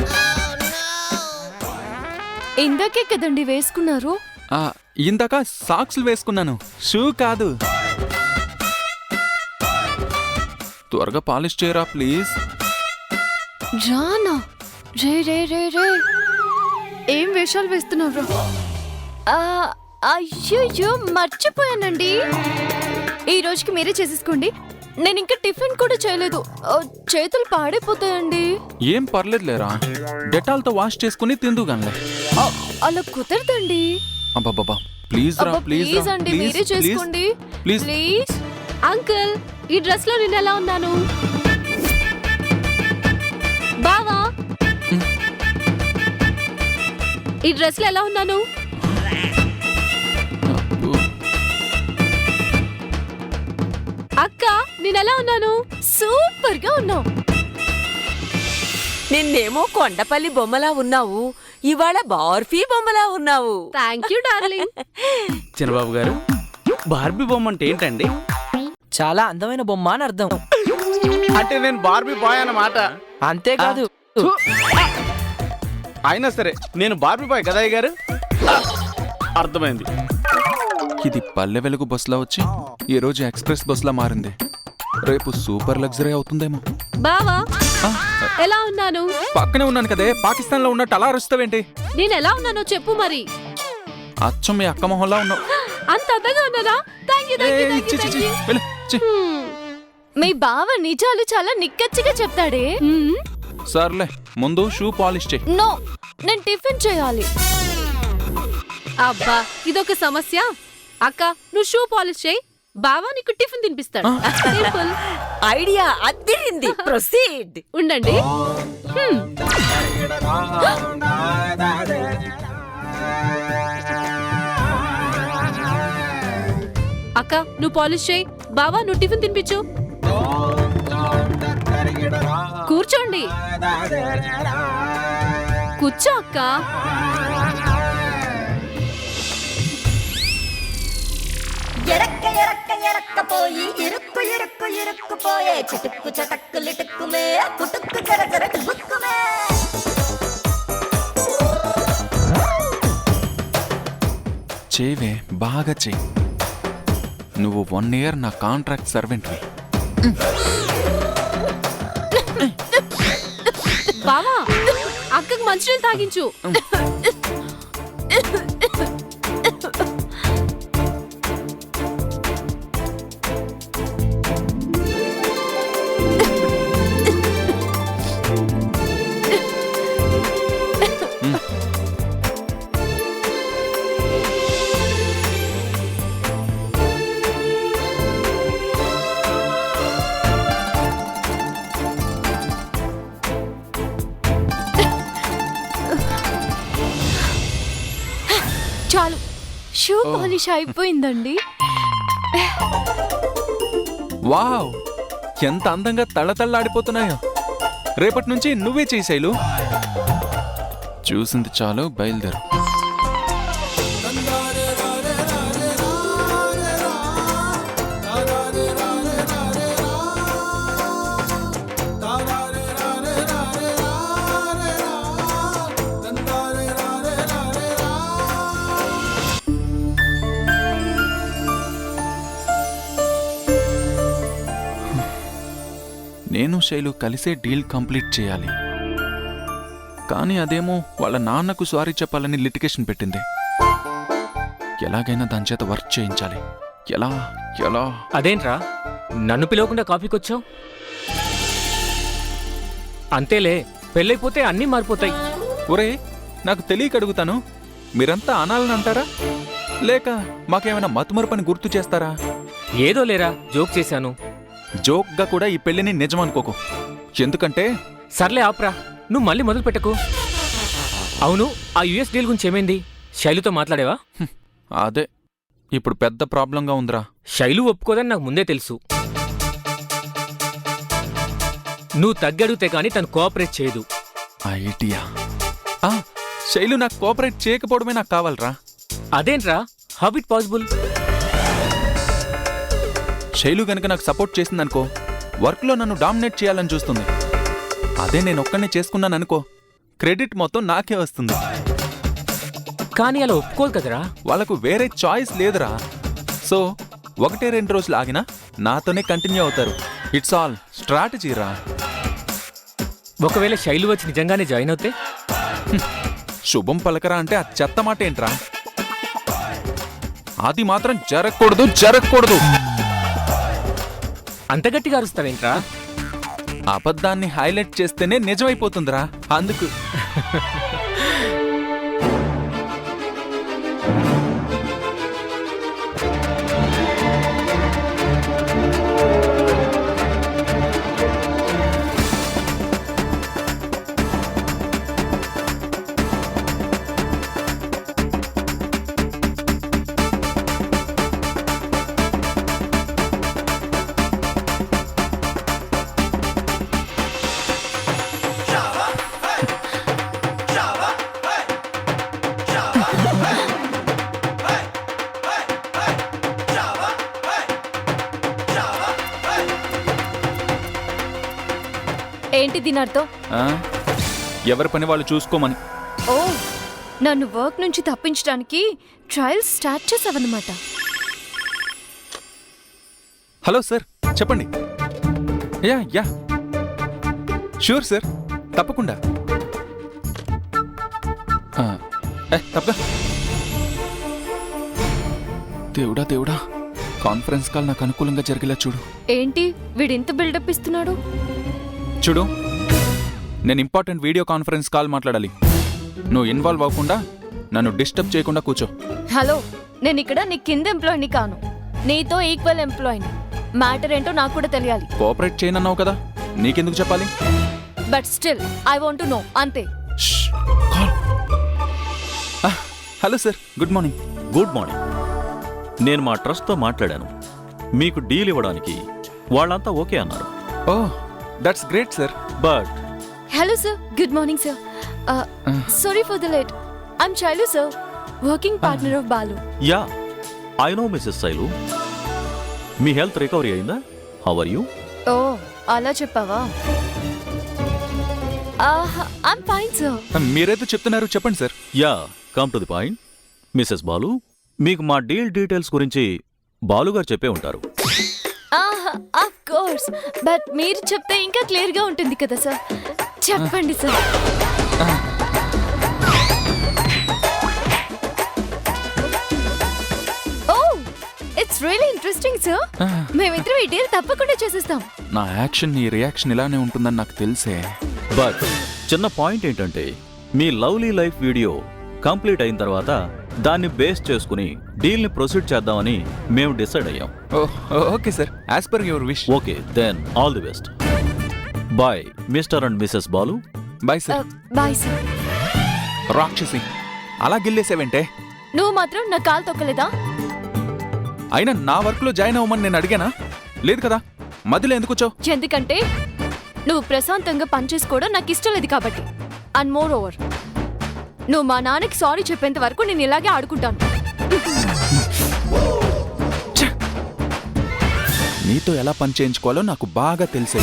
ఇందాకే కదండి వేసుకున్నారు. ఇందాక సాక్స్లు వేసుకున్నాను, షూ కాదు. త్వరగా పాలిష్ చేయరా ప్లీజ్. రానా? రే రే రే రే, ఏం వేషాలు వేస్తున్నారు? అయ్యో, మర్చిపోయానండి. ఈ రోజుకి మీరే చేసేసుకోండి. నేను ఇంకా టిఫిన్ కూడా చేయలేదు. చేతులు పాడైపోతాయండి. ఏం పర్లేదులేరా, డెటాల్తో వాష్ చేసుకుని తిందుగానిలే. అలా కుదరదండి. అబ్బాబ్బా, ప్లీజ్ రా, ప్లీజ్ అండి, మీరే చేసుకోండి ప్లీజ్. ప్లీజ్. అంకుల్, ఈ డ్రెస్ లో నేను ఎలా ఉన్నాను? బావా, ఈ డ్రెస్ లో ఎలా ఉన్నాను? అక్క, నేను ఎలా ఉన్నాను? సూపర్ గా ఉన్నావు. నిన్నేమో కొండపల్లి బొమ్మలా ఉన్నావు, ఇవాళ బార్ఫీ బొమ్మలా ఉన్నావు. Thank you darling. చిన్నబాబు గారు, బార్బీ బొమ్మ అంటే ఏంటండి? చాలా అందమైన బొమ్మ అని అర్థం. అంటే నేను బార్బీ బాయ్ అన్నమాట. అంతేకాదు, అయినా సరే నేను బార్బీ బాయ్ కదా అయ్య గారు. అర్థమైంది. ఇది పల్లె వెలుగు బస్సులా వచ్చి ఈ రోజు ఎక్స్ప్రెస్ బస్సులా మారింది. రేపు సూపర్ లగ్జరీ అవుతుందేమో. బావా ఎలా ఉన్నాను? పక్కనే ఉన్నాను కదే, పాకిస్తాన్ లో ఉన్నట్టు అలా అరుస్తావేంటి? నేను ఎలా ఉన్నానో చెప్పు మరి. అచ్చం మీ అక్క మొహంలా ఉన్నావు. అంత అందంగా ఉన్నానా? Thank you thank you thank you thank you. మీ బావ నిజాలు చాలా నిక్కచ్చిగా చెప్తాడే. సర్లే, ముందు షూ పాలిష్ చేయి. నో, నేను టిఫిన్ చేయాలి. అబ్బా ఇదొక సమస్య. అక్క నువ్వు షూ పాలిష్ చేయి, బావా నీకు టిఫిన్ తినిపిస్తాడు. సింపుల్. ఐడియా అద్దిరింది. ప్రొసీడ్. ఉండండి. అక్క నువ్వు పాలిష్ చేయి, బావా నువ్వు టిఫిన్ తినిపించు. కూర్చోండి. కూర్చో అక్క. ఎరక్క ఎరక్క ఎరక్కపోయి ఇరుక్కు ఇరుక్కు ఇరుక్కుపోయే చిటుక్కు చటక్కు లిటుక్కుమే కుటుక్కు జర జర టుబుక్కుమే. చేవే, బాగా చెయ్యి. నువ్వు 1 year నా కాంట్రాక్ట్ సర్వెంట్వి. బావా అక్కకు మంచినీళ్ళు తాగించు. చాలు, షూ పాలిష్ అయిపోయిందండి. వావ్, ఎంత అందంగా తళతళలాడిపోతున్నాయో. రేపటి నుంచి నువ్వే చేసేలు. చూసింది చాలు, బయలుదేరు. నేను శైలు కలిసే డీల్ కంప్లీట్ చేయాలి. కానీ అదేమో వాళ్ళ నాన్నకు సారీ చెప్పాలని లిటిగేషన్ పెట్టింది. ఎలాగైనా దాని చేత వర్క్ చేయించాలి. ఎలా ఎలా? అదేంట్రా నన్ను పిలవకుండా కాఫీకి వచ్చావు? అంతేలే, పెళ్ళైపోతే అన్నీ మారిపోతాయి. ఒరే, నాకు తెలియక అడుగుతాను, మీరంతా అనాలని అంటారా లేక మాకేమైనా మతుమరుపని గుర్తు చేస్తారా? ఏదో లేరా, జోక్ చేశాను. జోక్గా కూడా ఈ పెళ్లిని నిజమనుకోకు. ఎందుకంటే సర్లే ఆప్రా, నువ్వు మళ్ళీ మొదలు పెట్టకు. అవును, ఆ యుఎస్ డీల్ గురించి ఏమైంది? శైలుతో మాట్లాడేవా? అదే ఇప్పుడు పెద్ద ప్రాబ్లంగా ఉందిరా. శైలు ఒప్పుకోదని నాకు ముందే తెలుసు. నువ్వు తగ్గడిగితే కానీ తను కోఆపరేట్ చేయదు. ఐడియా. శైలు నాకు కోఆపరేట్ చేయకపోవడమే నాకు కావాలరా. అదేంట్రా, హౌ ఇట్ పాసిబుల్? శైలు గనక నాకు సపోర్ట్ చేసిందనుకో, వర్క్లో నన్ను డామినేట్ చేయాలని చూస్తుంది. అదే నేను ఒక్కనే చేసుకున్నాననుకో, క్రెడిట్ మొత్తం నాకే వస్తుంది. కానీ అలా ఒప్పుకోదు కదరా. వాళ్ళకు వేరే చాయిస్ లేదురా. సో 1-2 రోజులు ఆగినా నాతోనే కంటిన్యూ అవుతారు. ఇట్స్ ఆల్ స్ట్రాటజీ రా. ఒకవేళ శైలు వచ్చి నిజంగానే జాయిన్ అవుతే? శుభం పలకరా అంటే ఆ చెత్త మాట ఏంట్రా? అది మాత్రం జరగకూడదు, జరగకూడదు. అంత గట్టిగా అరుస్తావేంట్రా? అబద్ధాన్ని హైలైట్ చేస్తేనే నిజమైపోతుందిరా, అందుకు. ఏంటి దీని అర్థం? ఆ? ఎవరి పని వాళ్ళు చూసుకోమని. ఓ, నన్ను వర్క్ నుంచి తప్పించడానికి ట్రయల్స్ స్టార్ట్ చేసావన్నమాట. హలో సార్, చెప్పండి. యా యా షూర్ సార్, తప్పకుండా. తప్పగా. దేవుడా దేవుడా, కాన్ఫరెన్స్ కాల్ నాకు అనుకూలంగా జరిగేలా చూడు. ఏంటి వీడింత బిల్డప్ ఇస్తున్నాడు? చూడు, నేను ఇంపార్టెంట్ వీడియో కాన్ఫరెన్స్ కాల్ మాట్లాడాలి. నువ్వు ఇన్వాల్వ్ అవ్వకుండా, నన్ను డిస్టర్బ్ చేయకుండా కూర్చో. హలో, నేను ఇక్కడ నీ కింద ఎంప్లాయీని కాను, నీతో ఈక్వల్ ఎంప్లాయీని. మ్యాటర్ ఏంటో నాకు కూడా తెలియాలి. కోఆపరేట్ చేయనన్నావు కదా, నీకెందుకు చెప్పాలి? But still I want to know, అంతే. Hello sir, good morning. Good morning. నేను మా ట్రస్ట్తో మాట్లాడాను. మీకు డీల్ ఇవ్వడానికి వాళ్ళంతా ఓకే అన్నారు. Oh, that's great sir. But hello sir, good morning sir. Sorry for the late. I'm Shailu sir, working partner of Balu. Yeah, I know Mrs Shailu. మీ health recovery అయిందా? How are you? Oh, అలా చెప్పావా? I'm fine sir. మీరైతే చెప్తున్నారు, చెప్పండి sir. Yeah, come to the point. Mrs Balu, మీకు మా deal details గురించి బాలుగారు చెప్పే ఉంటారు. ఆఫ్ కోర్స్, బట్ మీరు చెప్తే ఇంకా క్లియర్ గా ఉంటుంది కదా సార్. చెప్పండి sir. Oh, it's really interesting sir. మేమిద్దరం ఈ డీల్ తప్పకుండా చేసేస్తాం. నా యాక్షన్, నీ రియాక్షన్ ఇలానే ఉంటుందని నాకు తెలిసే. బట్ చిన్న పాయింట్ ఏంటంటే, మీ లవ్లీ లైఫ్ వీడియో కంప్లీట్ అయిన తర్వాత దాన్ని బేస్ చేసుకుని డీల్ని ప్రొసీడ్ చేద్దామని మేము డిసైడ్ అయ్యాం. Okay sir, as per your wish. Okay, then all the best. Bye mister and Mrs Balu. Bye sir. Bye sir. రాక్షసి, అలా గిల్లేసేవంటే? నువ్వు మాత్రం నా కాలు తొక్కలేదా? అయినా నా వర్క్ లో జాయిన్ అవ్వమని నేను అడిగానా? లేదు కదా, మధ్యలో ఎందుకు వచ్చావు? ఎందుకంటే నువ్వు ప్రశాంతంగా పనిచేసుకోవడం నాకు ఇష్టం లేదు కాబట్టి. అండ్ మోర్ ఓవర్, నువ్వు మా నాన్నకి సారీ చెప్పేంత వరకు నేను ఇలాగే ఆడుకుంటాను. నీతో ఎలా పని చేయించుకోవాలో నాకు బాగా తెలిసే.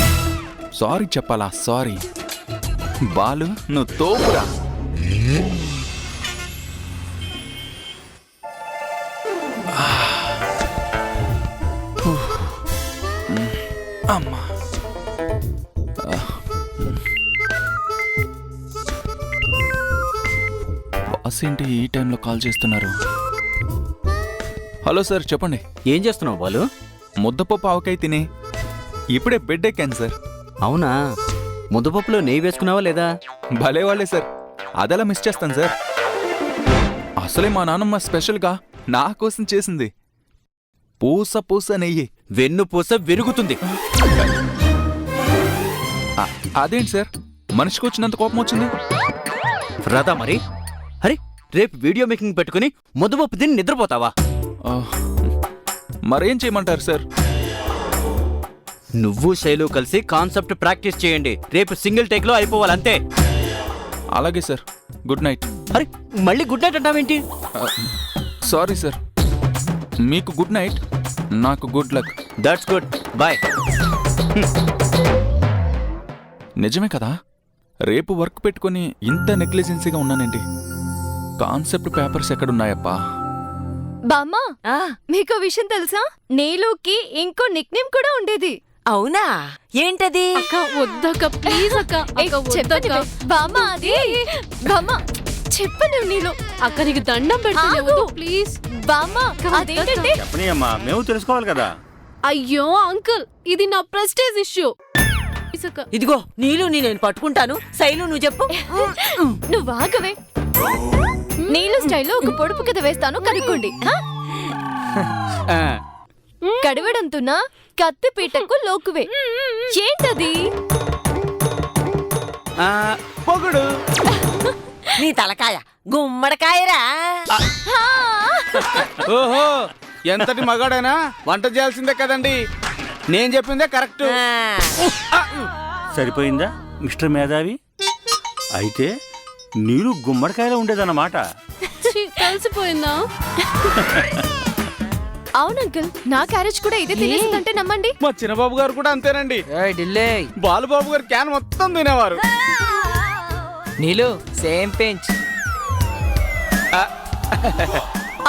సారీ చెప్పాలా? సారీ బాలు, నువ్వు తోపురా. అమ్మా, బాస్ ఏంటి ఈ టైంలో కాల్ చేస్తున్నారు? హలో సార్, చెప్పండి. ఏం చేస్తున్నావు బాలు? ముద్దపప్పు ఆవకాయ తిని ఇప్పుడే బెడ్ ఎక్కాను సార్. అవునా? ముద్దపప్పులో నెయ్యి వేసుకున్నావా లేదా? భలే వాళ్ళే సార్, అదలా మిస్ చేస్తాను సార్. అసలే మా నాన్నమ్మ స్పెషల్గా నా కోసం చేసింది పూస పూస నెయ్యి. వెన్ను పూస విరుగుతుంది. అదేంటి సార్, మనిషికి వచ్చినంత కోపం వచ్చింది? రాదా మరి? అరే, రేపు వీడియో మేకింగ్ పెట్టుకుని ముద్దపప్పు తిని నిద్రపోతావా? మరేం చేయమంటారు సార్? నువ్వు శైలు కలిసి కాన్సెప్ట్ ప్రాక్టీస్ చేయండి. రేపు సింగిల్ టేక్ లో అయిపోవాలంతే. అలాగే సార్, గుడ్ నైట్. అరే, మళ్ళీ గుడ్ నైట్ అంటావేంటి? సారీ సార్, మీకు గుడ్ నైట్, నాకు good luck. That's good, bye. నిజమే కదా, రేపు వర్క్ పెట్టుకుని ఇంత నెగ్లిజెన్సీగా ఉన్నానండి. కాన్సెప్ట్ పేపర్స్ ఎక్కడున్నాయప్పా? బామ్మా, మీకు విషయం తెలుసా? నీలుకి ఇంకో నిక్ నేమ్ కూడా ఉండేది. అవునా? ఏంటది? అక్క వద్దక్క, ప్లీజ్ అక్క. చెప్పండి బామ్మా, అది బామ్మా చెప్పను. నీళ్ళు అక్క నీకు దండం పెడుతుంది, ప్లీజ్ బామ్మా. అదేంటంటే చెప్పని అమ్మా, మేము తెలుసుకోవాలి కదా. అయ్యో అంకుల్, ఇది నా ప్రెస్టేజ్ ఇష్యూ. ఇదిగో నీళ్ళు నేను పట్టుకుంటాను. శైలు నువ్వు చెప్పు. నువ్వు ఆగవే. నీళ్ళు స్టైల్లో ఒక పొడుపు కథ వేస్తాను, కనుక్కోండి. కడవడంతున్నా కత్తి పీటకు లోకువే. ఏంటది? పొగుడు. నీ తలకాయ గుమ్మడికాయరా. ఓహో, ఎంతటి మగాడైనా వంట చేయాల్సిందే కదండి. నేను చెప్పిందే కరెక్ట్. సరిపోయిందా మిస్టర్ మేధావి? అయితే నీరు గుమ్మడికాయలో ఉండేదన్నమాట. కలిసిపోయిందా? అవును అంకుల్, నా క్యారేజ్ కూడా ఇదే తినేసిందంటే నమ్మండి. మా చిన్నబాబు గారు కూడా అంతేనండి. బాలుబాబు గారు క్యాన్ మొత్తం తినేవారు. నీలు సేమ్ పెంచ్.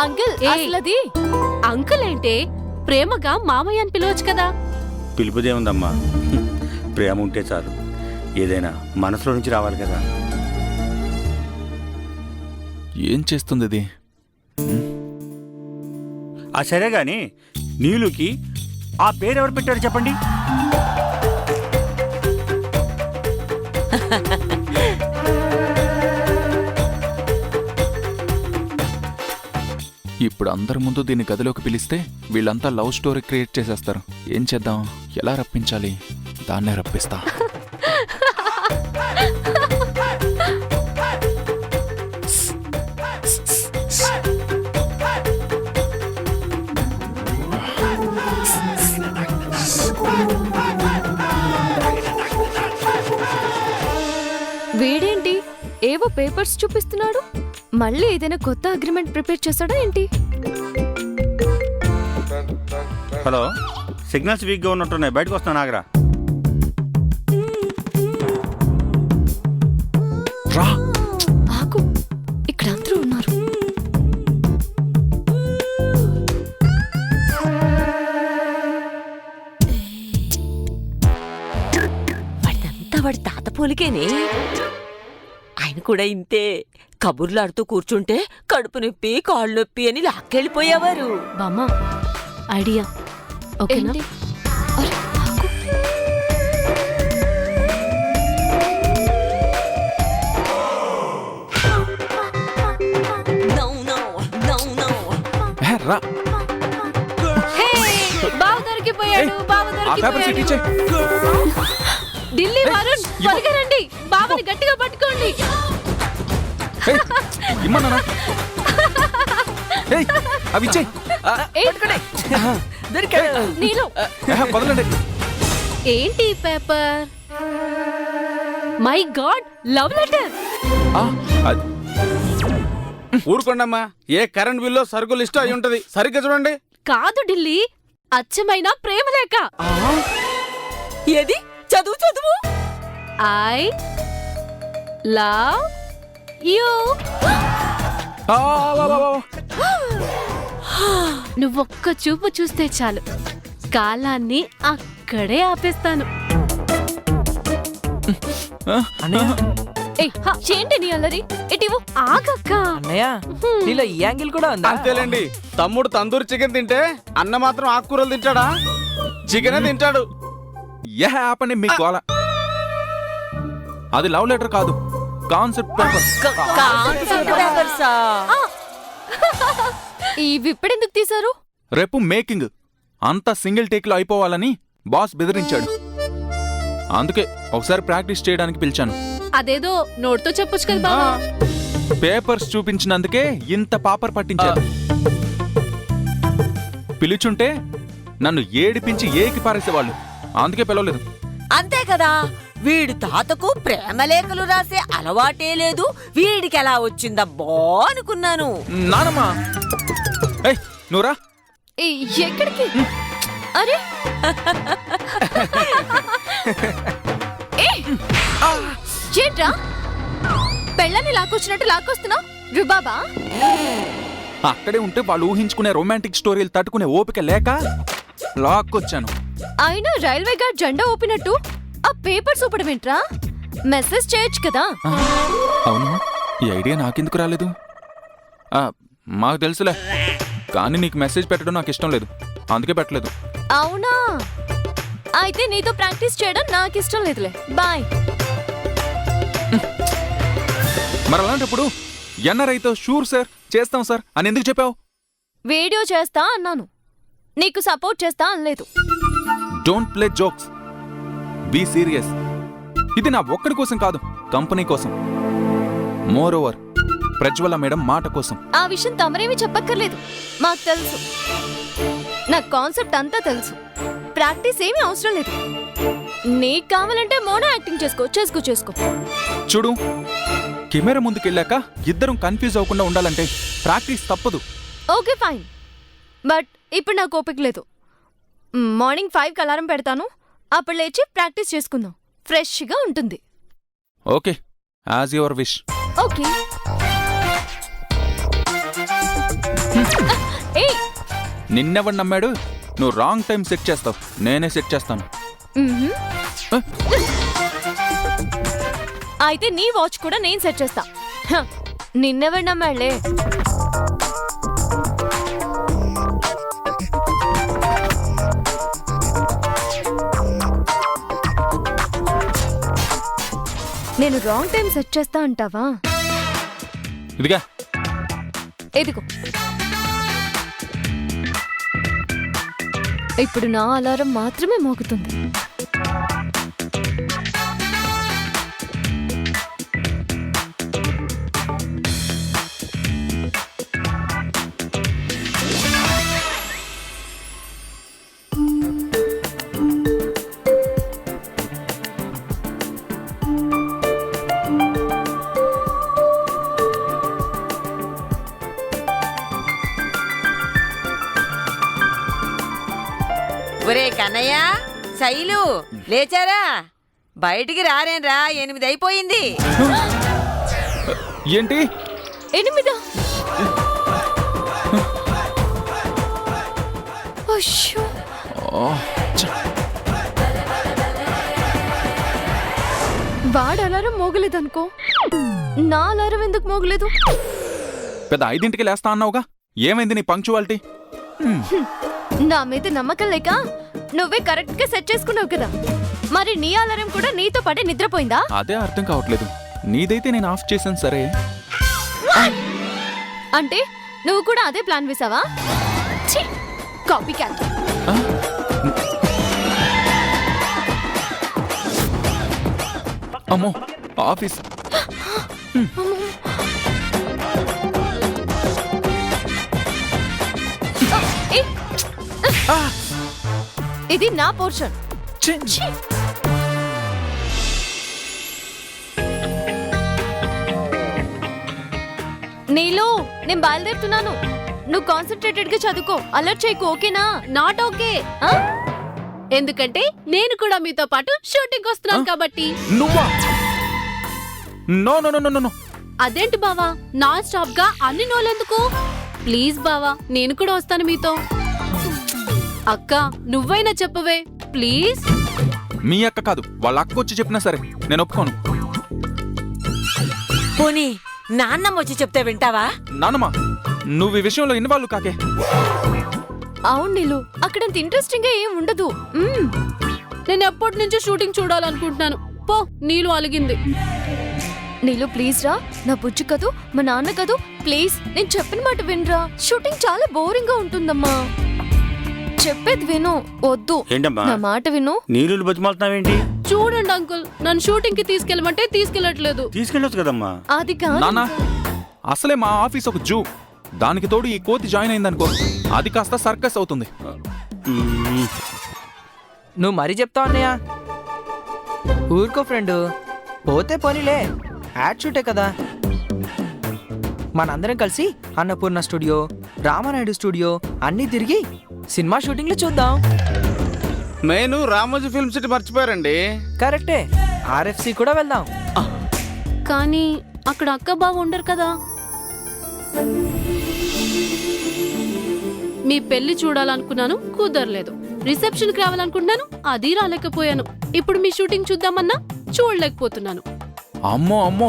అంకుల్ అసలది అంకుల్ ఏంటే, ప్రేమగా మామయ్య అని పిలవచ్చు కదా. పిలుపుదేముందమ్మా, ప్రేమ ఉంటే చాలు, ఏదైనా మనసులో నుంచి రావాలి కదా. ఏం చేస్తుంది ఇది? ఆ సరే గాని నీలుకి ఆ పేరు ఎవరు పెట్టారు చెప్పండి. ఇప్పుడు అందరి ముందు దీన్ని గదిలోకి పిలిస్తే వీళ్ళంతా లవ్ స్టోరీ క్రియేట్ చేసేస్తారు. ఏం చేద్దాం, ఎలా రప్పించాలి? దాన్నే రప్పిస్తా. వీడేంటి ఏవో పేపర్స్ చూపిస్తున్నాడు? మళ్ళీ ఏదైనా కొత్త అగ్రిమెంట్ ప్రిపేర్ చేస్తాడా ఏంటి? హలో, సిగ్నల్స్ వీక్గా ఉన్నట్టున్నాయి, బయటకు వస్తాను ఆగరా. ఆకు, ఇక్కడ అందరూ ఉన్నారు. వాడిదంతా వాడి తాత పోలికేనే. ఆయన కూడా ఇంతే, కబుర్లాడుతూ కూర్చుంటే కడుపు నొప్పి కాళ్ళు నొప్పి అని లాక్కెళ్ళిపోయేవారు. బామ్మ, ఐడియా ఓకేనా? ఏంటి? అరే, ఆకు. హే, రా. బావ దొరికిపోయాడు, బావ ఆ పేపర్ షీట్ ఇచ్చే. ఢిల్లీ వరుణ్, త్వరగా రండి, బావని గట్టిగా పట్టుకోండి. ఇమ్మన్నా. అవి ఇచ్చే. నీలు, వదలండి. ఏంటి ఈ paper? My God, love letter. ఊరుకోండమ్మా, ఏ కరెంట్ బిల్లో సరుకు లిస్టు అయి ఉంటది, సరిగ్గా చూడండి. కాదు ఢిల్లీ, అచ్చమైన ప్రేమలేఖ. ఏది? చదువు చదువు. I love you. నువ్వొక్క చూపు చూస్తే చాలు, కాలాన్ని అక్కడే ఆపేస్తాను. ఏంటి నీ అల్లరి? ఇటివు. ఆగక్క. అన్నయ్య, నీలో ఈ యాంగిల్ కూడా ఉందా? అంతేలేండి, తమ్ముడు తందూరి చికెన్ తింటే అన్న మాత్రం ఆకుకూరలు తింటాడా? చికెనే తింటాడు. ఏ ఆపండి మీ గోల. అది లవ్ లెటర్ కాదు, కాన్సెప్ట్ పేపర్. ఇవి ఇప్పుడెందుకు తీశారు? రేపు మేకింగ్ అంతా సింగిల్ టేక్ లో అయిపోవాలని బాస్ బెదిరించాడు. అందుకే ఒకసారి ప్రాక్టీస్ చేయడానికి పిలిచాను. అదేదో నోట్తో చెప్పొచ్చు కదా బావా. పేపర్స్ చూపించినందుకే ఇంత పాపర్ పట్టించారు. పిలుచుంటే నన్ను ఏడిపించి ఏకి పారేసేవాళ్ళు, అందుకే పిలవలేదు. అంతే కదా, వీడి తాతకు ప్రేమలేఖలు రాసే అలవాటే లేదు, వీడికి ఎలా వచ్చిందబ్బో అనుకున్నాను. నానమ్మా, నువ్వురా. ఎక్కడికి? అరే ఏంట్రా పెళ్ళని లాక్కొచ్చినట్టు లాక్కొస్తున్నావు? రుబాబా, అక్కడే ఉంటే వాళ్ళు ఊహించుకునే రొమాంటిక్ స్టోరీలు తట్టుకునే ఓపిక లేక లాక్కొచ్చాను. అయినా రైల్వే గార్డ్ జెండా ఊపినట్టు ఆ పేపర్స్ ఊపడం ఏంట్రా? మెసేజ్ చేయొచ్చు కదా. అవును, ఈ ఐడియా నాకెందుకు రాలేదు? మాకు తెలుసులే, కానీ నీకు మెసేజ్ పెట్టడం నాకు ఇష్టం లేదు, అందుకే పెట్టలేదు. అవునా, అయితే నీతో ప్రాక్టీస్ చేయడం నాకు ఇష్టం లేదులే, బాయ్. మరి అలాంటప్పుడు ఎన్ఆర్ఐతో షూర్ సార్, చేస్తాం సార్ అని ఎందుకు చెప్పావు? వీడియో చేస్తా అన్నాను, నీకు సపోర్ట్ చేస్తా అనలేదు. Don't play jokes, be serious. ఇది నా ఒక్కడి కోసం కాదు, కంపెనీ కోసం. మోర్ ఓవర్ ప్రజ్వల మేడం మాట కోసం. ఆ విషయం తమరేమీ చెప్పక్కర్లేదు, మాకు తెలుసు. నాకు కాన్సెప్ట్ అంతా తెలుసు, ప్రాక్టీస్ ఏమీ అవసరం లేదు. నీకు కావాలంటే మోనో యాక్టింగ్ చేసుకో. చూడు, కెమెరా ముందుకెళ్ళాక ఇద్దరం కన్ఫ్యూజ్ అవ్వకుండా ఉండాలంటే ప్రాక్టీస్ తప్పదు. ఓకే ఫైన్, బట్ ఇప్పుడు నాకు ఓపిక లేదు. మార్నింగ్ 5కి అలారం పెడతాను. అప్పుడు లేచి ప్రాక్టీస్ చేసుకుందాం. ఫ్రెష్గా ఉంటుంది. Okay, as your wish. Okay. ఏయ్, నిన్నెవడు నమ్మాడు? నువ్వు రాంగ్ టైం సెట్ చేస్తావు, నేనే సెట్ చేస్తాను. అయితే నీ వాచ్ కూడా నేను సెట్ చేస్తా. నిన్నెవడు నమ్మాడులే. నేను రాంగ్ టైం సెట్ చేస్తా అంటావా? ఇదిగా ఎదుగు. ఇప్పుడు నా అలారం మాత్రమే మోగుతుంది. ఒరే కన్నయ్య, శైలు లేచారా? బయటికి రారేన్రా, 8 అయిపోయింది. ఏంటి 8? అయ్యో, వాడు అలారం మోగలేదనుకో, నా అలారం ఎందుకు మోగలేదు? పెద్ద 5ంటికి లేస్తా అన్నావుగా, ఏమైంది నీ పంక్చువాలిటీ? నా మీద నమ్మకం లేక నువ్వే కరెక్ట్ గా సెట్ చేసుకున్నావు కదా, మరి నీ అలారం కూడా నీతో పాటే నిద్రపోయిందా? అదే అర్థం కావట్లేదు. నీదైతే నేను ఆఫ్ చేశాను సరే. అంటే నువ్వు కూడా అదే ప్లాన్ వేసావా? Copy cat. అమ్మో, ఆఫీస్. ఇది నా పోర్షన్. నీలు, నేను బయలుదేరుతున్నాను. నువ్వు కాన్సన్ట్రేటెడ్ గా చదువుకో, అలర్ట్ చేయకు. ఓకేనా? Not okay. ఎందుకంటే నేను కూడా మీతో పాటు షూటింగ్ వస్తున్నాను కాబట్టి. నువ్వా? No no no no no. అదేంటి బావా, నాన్ స్టాప్ గా అన్ని నోలెందుకు? ప్లీజ్ బావా, నేను కూడా వస్తాను మీతో. అక్క, నువ్వైనా చెప్పవే ప్లీజ్. మీ అక్క కాదు, వాళ్ళ అక్క వచ్చి చెప్పినా సరే నేను ఒప్పుకోను. పోనీ నాన్నమ్మ వచ్చి చెప్తే వింటావా? నానమ్మ, నువ్వు ఈ విషయంలో ఇన్వాల్వ్ కాకే. అవును నీలు, అక్కడంత ఇంట్రెస్టింగ్ గా ఏం ఉండదు. నేను ఎప్పటి నుంచో షూటింగ్ చూడాలనుకుంటున్నాను. పో, నీళ్ళు అలిగింది. నీలు ప్లీజ్ రా, నా బుజ్జి కదూ, మా నాన్న కదూ, ప్లీజ్ నేను చెప్పిన మాట వినరా. షూటింగ్ చాలా బోరింగ్ గా ఉంటుందమ్మా. చెప్పేది విను. వద్దు, ఏంటమ్మా నా మాట విను. నీళ్ళు బతిమాలుతున్నావేంటి? చూడండి అంకుల్, నన్ను షూటింగ్ కి తీసుకెళ్ళమంటే తీసుకెళ్ళట్లేదు. తీసుకెళ్ళొచ్చు కదమ్మా. అది కాదు. నానా, అసలే మా ఆఫీస్ ఒక జూ, దానికి తోడు ఈ కోతి జాయిన్ అయిందనుకో, అది కాస్త సర్కస్ అవుతుంది. నువ్వు మరీ చెప్తావు అన్నయ్య. ఊరుకో ఫ్రెండు, పోతే పోనీలే, యాడ్ షూటే కదా. మనందరం కలిసి అన్నపూర్ణ స్టూడియో, రామానాయుడు స్టూడియో అన్నీ తిరిగి సినిమా షూటింగ్లు చూద్దాం. మెయిన్ రామోజీ ఫిల్మ్ సిటీ మర్చిపోయారండి. కరెక్టే, ఆర్ఎఫ్సి కూడా వెళ్దాం. కానీ అక్కడ అక్క బావ ఉండరు కదా. మీ పెళ్లి చూడాలనుకున్నాను, కుదరలేదు. రిసెప్షన్ కి రావాలనుకుంటున్నాను, అది రాలేకపోయాను. ఇప్పుడు మీ షూటింగ్ చూద్దామన్నా చూడలేకపోతున్నాను. అమ్మో అమ్మో,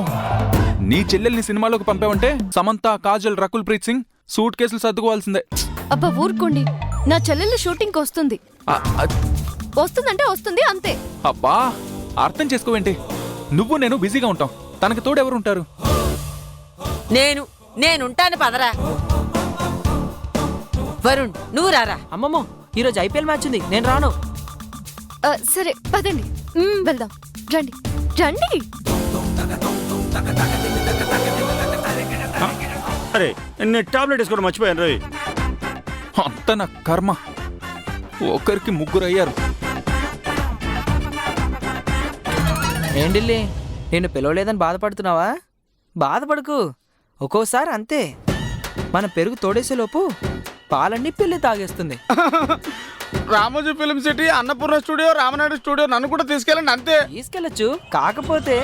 నీ చెల్లెల్ని సినిమాలోకి పంపావంటే సమంత, కాజల్, రకుల్ ప్రీత్ సింగ్ సూట్ కేసులు సర్దుకోవాల్సిందే. అబ్బా ఊరుకోండి, నా చెల్లెలు షూటింగ్ వస్తుంది. వస్తుందంటే వస్తుంది అంతే. అబ్బా, అర్థం చేసుకోవేంటి? నువ్వు నేను బిజీగా ఉంటాం, తనకి తోడు ఎవరు ఉంటారు? నేనుంటాను, పదరా. వరుణ్, నువ్వు రారా. అమ్మమ్మో, ఈరోజు ఐపీఎల్ మ్యాచ్ ఉంది, నేను రాను. సరే పదండి, వెళ్దాం. రండి రండి. అరే, నేను టాబ్లెట్ వేసుకోవడం మర్చిపోయాను రోయ్. అంత నా కర్మ, ఒకరికి 3 అయ్యారు. ఏంటిల్లి, నేను పిలవలేదని బాధపడుతున్నావా? బాధపడకు, ఒక్కోసారి అంతే. మన పెరుగు తోడేసేలోపు పాలన్నీ పిల్లి తాగేస్తుంది. Ramoji film city, Annapurna studio, Ramanaidu studio నన్ను కూడా తీసుకెళ్ళండి అంతే. తీసుకెళ్ళచ్చు, కాకపోతే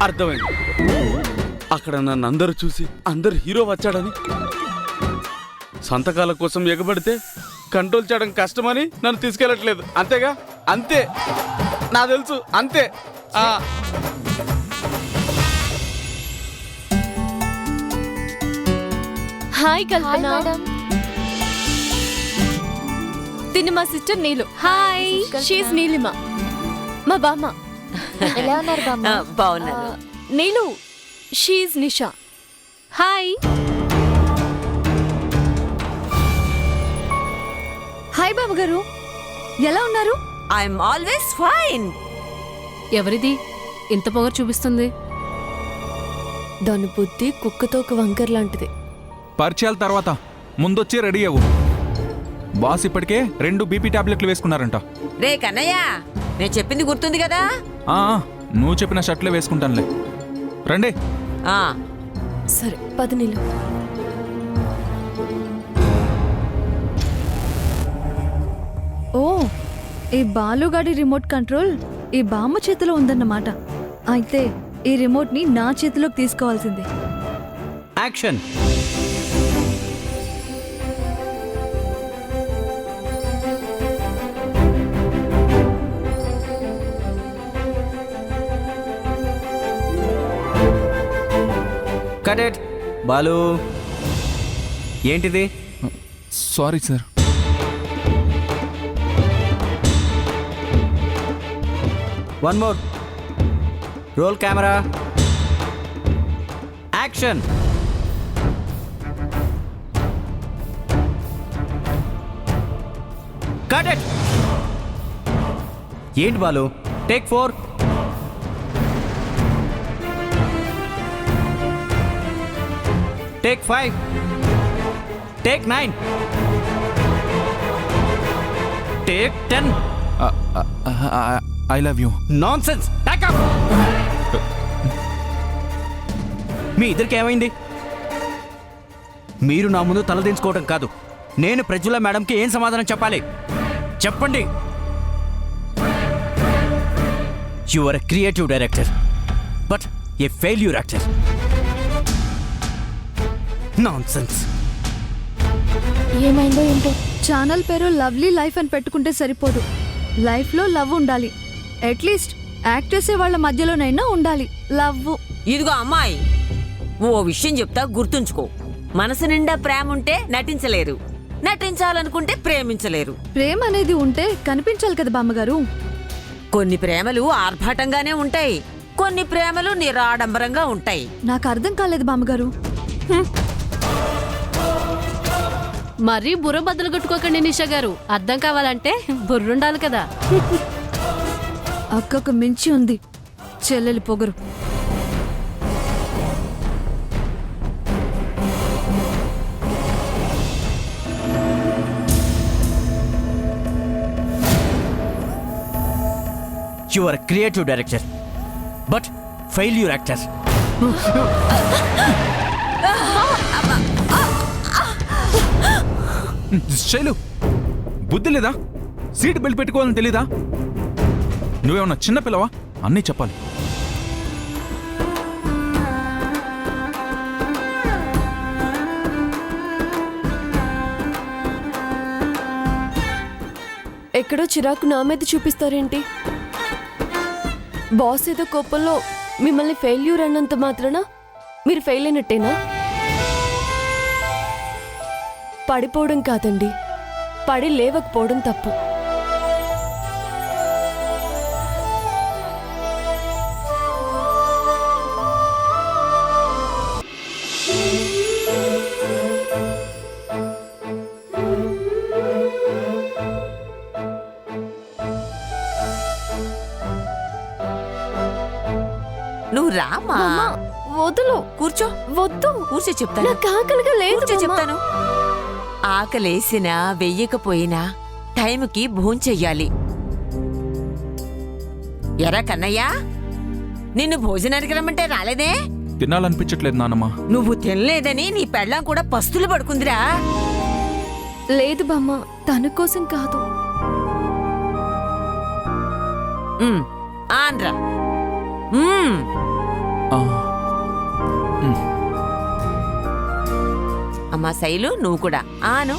అర్థమైంది. అక్కడ నన్ను అందరూ చూసి అందరు హీరో వచ్చాడని, సంతకాల కోసం ఎగబడితే కంట్రోల్ చేయడం కష్టమని నన్ను తీసుకెళ్ళట్లేదు. అంతేగా, అంతే, నా తెలుసు, అంతే. హాయ్ కల్పన. తిని మా సిస్టర్ నీలు. హాయ్, షీస్ నీలిమ, మా బామ్మ. ఎలా ఉన్నారు బాగున్నారు. నీలు, షీస్ నిషా. హాయ్. హాయ్ బామ్మగారు, ఎలా ఉన్నారు? I'm always fine. ఎవరిది ఇంత పొగరు చూపిస్తుంది? దాని బుద్ధి కుక్కతో ఒక వంకర్ లాంటిది. పరిచయాల తర్వాత ముందొచ్చి రెడీ అవ్వు. బాస్ ఇప్పటికే 2 బీపీ టాబ్లెట్లు వేసుకున్నారంట. రే కన్నయ్య, నేను చెప్పింది గుర్తుంది కదా? నువ్వు చెప్పిన షర్ట్లే వేసుకుంటానులే. రండి. సరే పద నీలు. ఓ, ఈ బాలుగాడి రిమోట్ కంట్రోల్ ఈ బామ్మ చేతిలో ఉందన్నమాట. అయితే ఈ రిమోట్ ని నా చేతిలోకి తీసుకోవాల్సిందే. యాక్షన్. Cut it. బాలు, ఏంటిది? Sorry sir. One more. Roll camera. Action. Cut it. ఏంటి Balu? Take 4. Take 5. Take 9. Take 10. I love you. Nonsense. Pack up. మీ ఇద్దరికి ఏమైంది? మీరు నా ముందు తలదించుకోవడం కాదు, నేను ప్రజల మేడంకి ఏం సమాధానం చెప్పాలి చెప్పండి. You are a creative director but a failure actor. Nonsense. ఏమైందో ఏంటో. ఛానల్ పేరు లవ్లీ లైఫ్ అని పెట్టుకుంటే సరిపోదు. లైఫ్ లో లవ్ ఉండాలి. అట్లీస్ట్ యాక్ట్ చేసే వాళ్ళ మధ్యలోనైనా ఉండాలి లవ్. ఇదిగో అమ్మాయి, ఓ విషయం చెప్తా, గుర్తుంచుకో. మనసు నిండా ప్రేమ ఉంటే నటించలేరు, నటించాలనుకుంటే ప్రేమించలేరు. ప్రేమ అనేది ఉంటే కనిపించాలి కదా బామ్మగారు. కొన్ని ప్రేమలు ఆర్భాటంగానే ఉంటాయి, కొన్ని ప్రేమలు నిరాడంబరంగా ఉంటాయి. నాకు అర్థం కాలేదు బామ్మగారు. మరీ బుర్ర బద్దలు కొట్టుకోకండి నిషా గారు. అర్థం కావాలంటే బుర్రుండాలి కదా. అక్కకు మించి ఉంది చెల్లెలి పొగరు. You are a creative director but failure actor. Shailu, బుద్ధి లేదా? సీట్ బెల్ట్ పెట్టుకోవాలని తెలీదా? నువ్వేమన్నా చిన్నపిల్లవా? అన్నీ చెప్పాలి. ఎక్కడో చిరాకు నా మీద చూపిస్తారేంటి? బాస్ ఏదో కోపంలో మిమ్మల్ని ఫెయిల్యూర్ అన్నంత మాత్రాన మీరు ఫెయిల్ అయినట్టేనా? పడిపోవడం కాదండి, పడి లేవకపోవడం తప్పు. నువ్వు రామా. వదులు. కూర్చో. వద్దు. కూర్చో చెప్తాను. నాకు ఆకలిగా లేదు. కూర్చో చెప్తాను. ఆకలేసినా వెయ్యకపోయినా టైంకి భోంచెయ్యాలి. ఎరా కన్నయ్య, నిన్ను భోజనానికి రమ్మంటే రాలేదే? తినాలనిపించట్లేదు నానమ్మా. నువ్వు తినలేదని నీ పెళ్ళాం కూడా పస్తులు పడుకుందిరా. లేదు బామ్మ, తన కోసం కాదు. ఆంధ్రా అమ్మా శైలు, నువ్వు కూడా ఆను.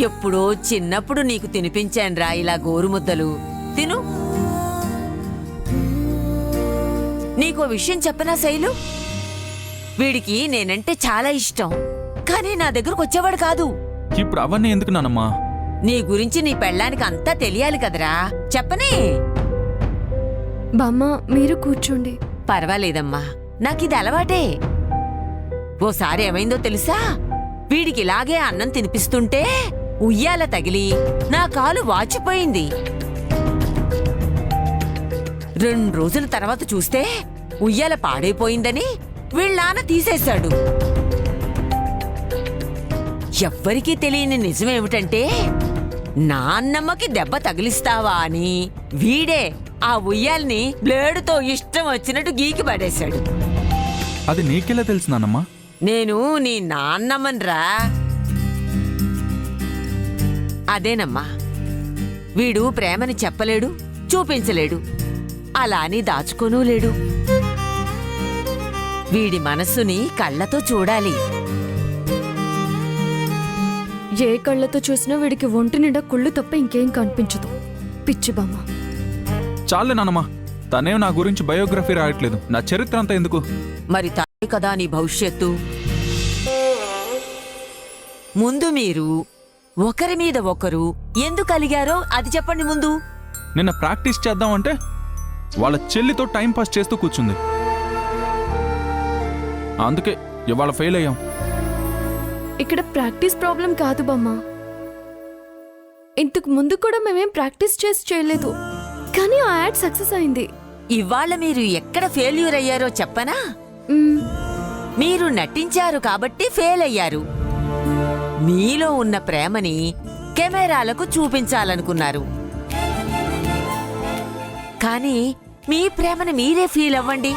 ఎప్పుడో చిన్నప్పుడు నీకు తినిపించానురా ఇలా గోరుముద్దలు. తిను. నీకో విషయం చెప్పనా శైలు? వీడికి నేనంటే చాలా ఇష్టం, కానీ నా దగ్గరకు వచ్చేవాడు కాదు. ఇప్పుడు అవన్నీ ఎందుకు నానమ్మా? నీ గురించి నీ పెళ్ళానికి అంతా తెలియాలి కదరా. చెప్పనే. బామ్మ, మీరు కూర్చోండి. పర్వాలేదమ్మా, నాకిది అలవాటే. ఓసారి ఏమైందో తెలుసా? వీడికి ఇలాగే అన్నం తినిపిస్తుంటే ఉయ్యాల తగిలి నా కాలు వాచిపోయింది. 2 రోజుల తర్వాత చూస్తే ఉయ్యాల పాడైపోయిందని వీళ్ళ నాన్న తీసేశాడు. ఎవ్వరికీ తెలియని నిజమేమిటంటే, నాన్నమ్మకి దెబ్బ తగిలిస్తావా అని వీడే ఆ ఉయ్యాల్ని బ్లేడుతో ఇష్టం వచ్చినట్టు గీకి పడేశాడు. అది నీకెలా తెలుసు నానమ్మా? నేను నీ నాన్నమ్మన్రా. అదేనమ్మా, వీడు ప్రేమని చెప్పలేడు, చూపించలేడు, అలా అని దాచుకోనూ లేడు. వీడి మనస్సుని కళ్ళతో చూడాలి. ఏ కళ్ళతో చూసినా వీడికి ఒంటి నిండా కుళ్ళు తప్ప ఇంకేం కనిపించదు. పిచ్చి బామ్మ. చాలే నానమ్మా, తనేం నా గురించి బయోగ్రఫీ రాయట్లేదు, నా చరిత్ర అంతా ఎందుకు? మరి తానే కదా నీ భవిష్యత్తు. ముందు మీరు ఒకరి మీద ఒకరు ఎందుకు కలిగారో అది చెప్పండి ముందు. నిన్న ప్రాక్టీస్ చేద్దామంటే వాళ్ళ చెల్లితో టైం పాస్ చేస్తూ కూర్చుంది. అందుకే ఇవాళ ఫెయిల్ అయ్యాం. ఇక్కడ ప్రాక్టీస్ ప్రాబ్లం కాదు బామ్మ. ఇంతకు ముందు కూడా మేమేం ప్రాక్టీస్ చేసి చేయలేదు, కానీ ఆ యాడ్ సక్సెస్ అయింది. ఇవాళ మీరు ఎక్కడ ఫెయిల్యూర్ అయ్యారో చెప్పనా? మీరు నటించారు కాబట్టి ఫెయిల్ అయ్యారు. మీలో ఉన్న ప్రేమని కెమెరాలకు చూపించాలనుకున్నారు, కానీ మీ ప్రేమను మీరే ఫీల్ అవ్వండి.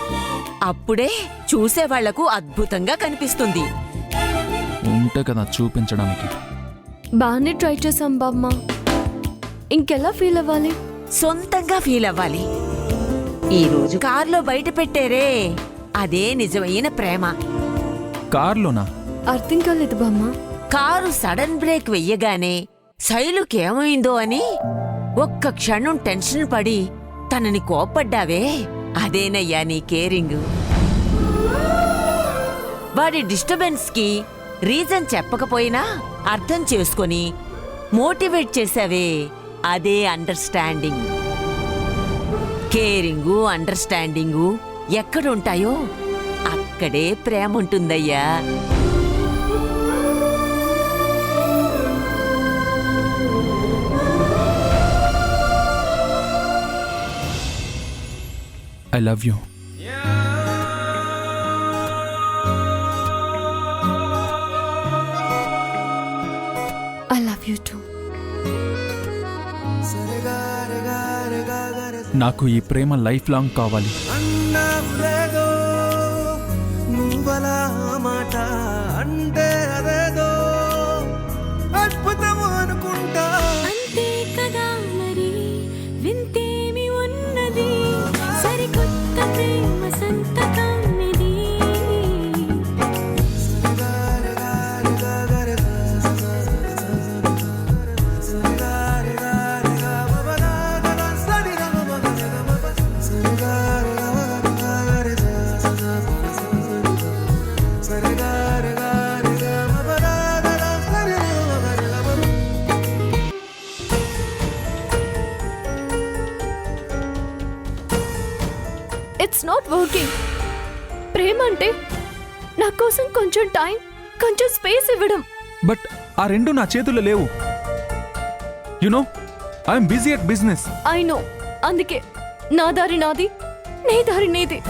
అప్పుడే చూసేవాళ్లకు అద్భుతంగా కనిపిస్తుంది. ఉంటే కదా చూపించడానికి. బాగానే ట్రై చేసాం బామ్మ. ఇంకెలా ఫీల్ అవ్వాలి? సొంతంగా ఫీల్ అవ్వాలి. ఈరోజు కార్లో బయట పెట్టారే, అదే నిజమైన ప్రేమ. కార్లోనా? అర్థం కాలేదు బామ్మ. కారు సడన్ బ్రేక్ వెయ్యగానే శైలుకేమైందో అని ఒక్క క్షణం టెన్షన్ పడి తనని కోప్పడ్డావే, అదేనయ్యా నీ కేరింగ్. వాడి డిస్టర్బెన్స్ కి రీజన్ చెప్పకపోయినా అర్థం చేసుకొని మోటివేట్ చేసావే, అదే అండర్స్టాండింగ్. కేరింగు, అండర్స్టాండింగు ఎక్కడుంటాయో అక్కడే ప్రేమ ఉంటుందయ్యా. I love you. I love you too. నాకు ఈ ప్రేమ లైఫ్ లాంగ్ కావాలి. నువ్వలా మాట అంటే అదేదో అద్భుతం అనుకుంటా. అంతే కదా మరి, వింతేమి ఉన్నది, సరికొత్త ప్రేమ సంతకం ఇది. It's not working. ప్రేమ అంటే నా కోసం కొంచెం టైం, కొంచెం స్పేస్ ఇవ్వడం. బట్ ఆ రెండు నా చేతుల్లో లేవు. You know, I'm busy at business. I know. అందుకే నా దారి నాది, నీ దారి నీది.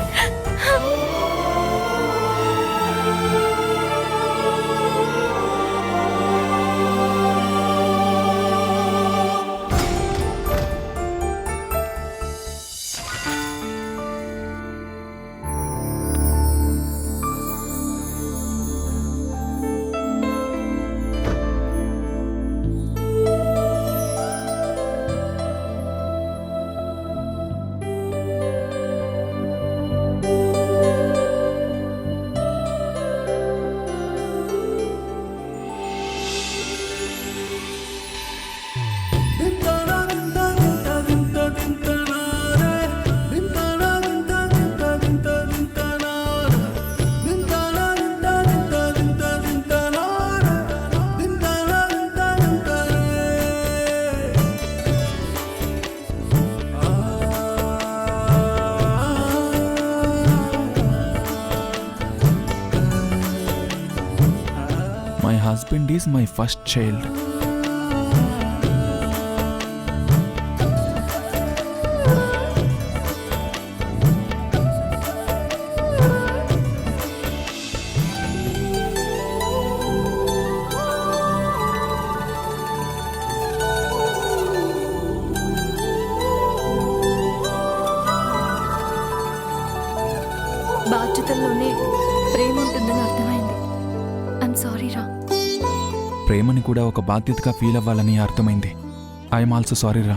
Husband is my first child. బాధ్యతల్లోనే ప్రేమ ఉంటుందని అర్థమైంది. ఐఎమ్ సారీ రా. ప్రేమని కూడా ఒక బాధ్యతగా ఫీల్ అవ్వాలని అర్థమైంది. ఐఎమ్ ఆల్సో సారీ రా.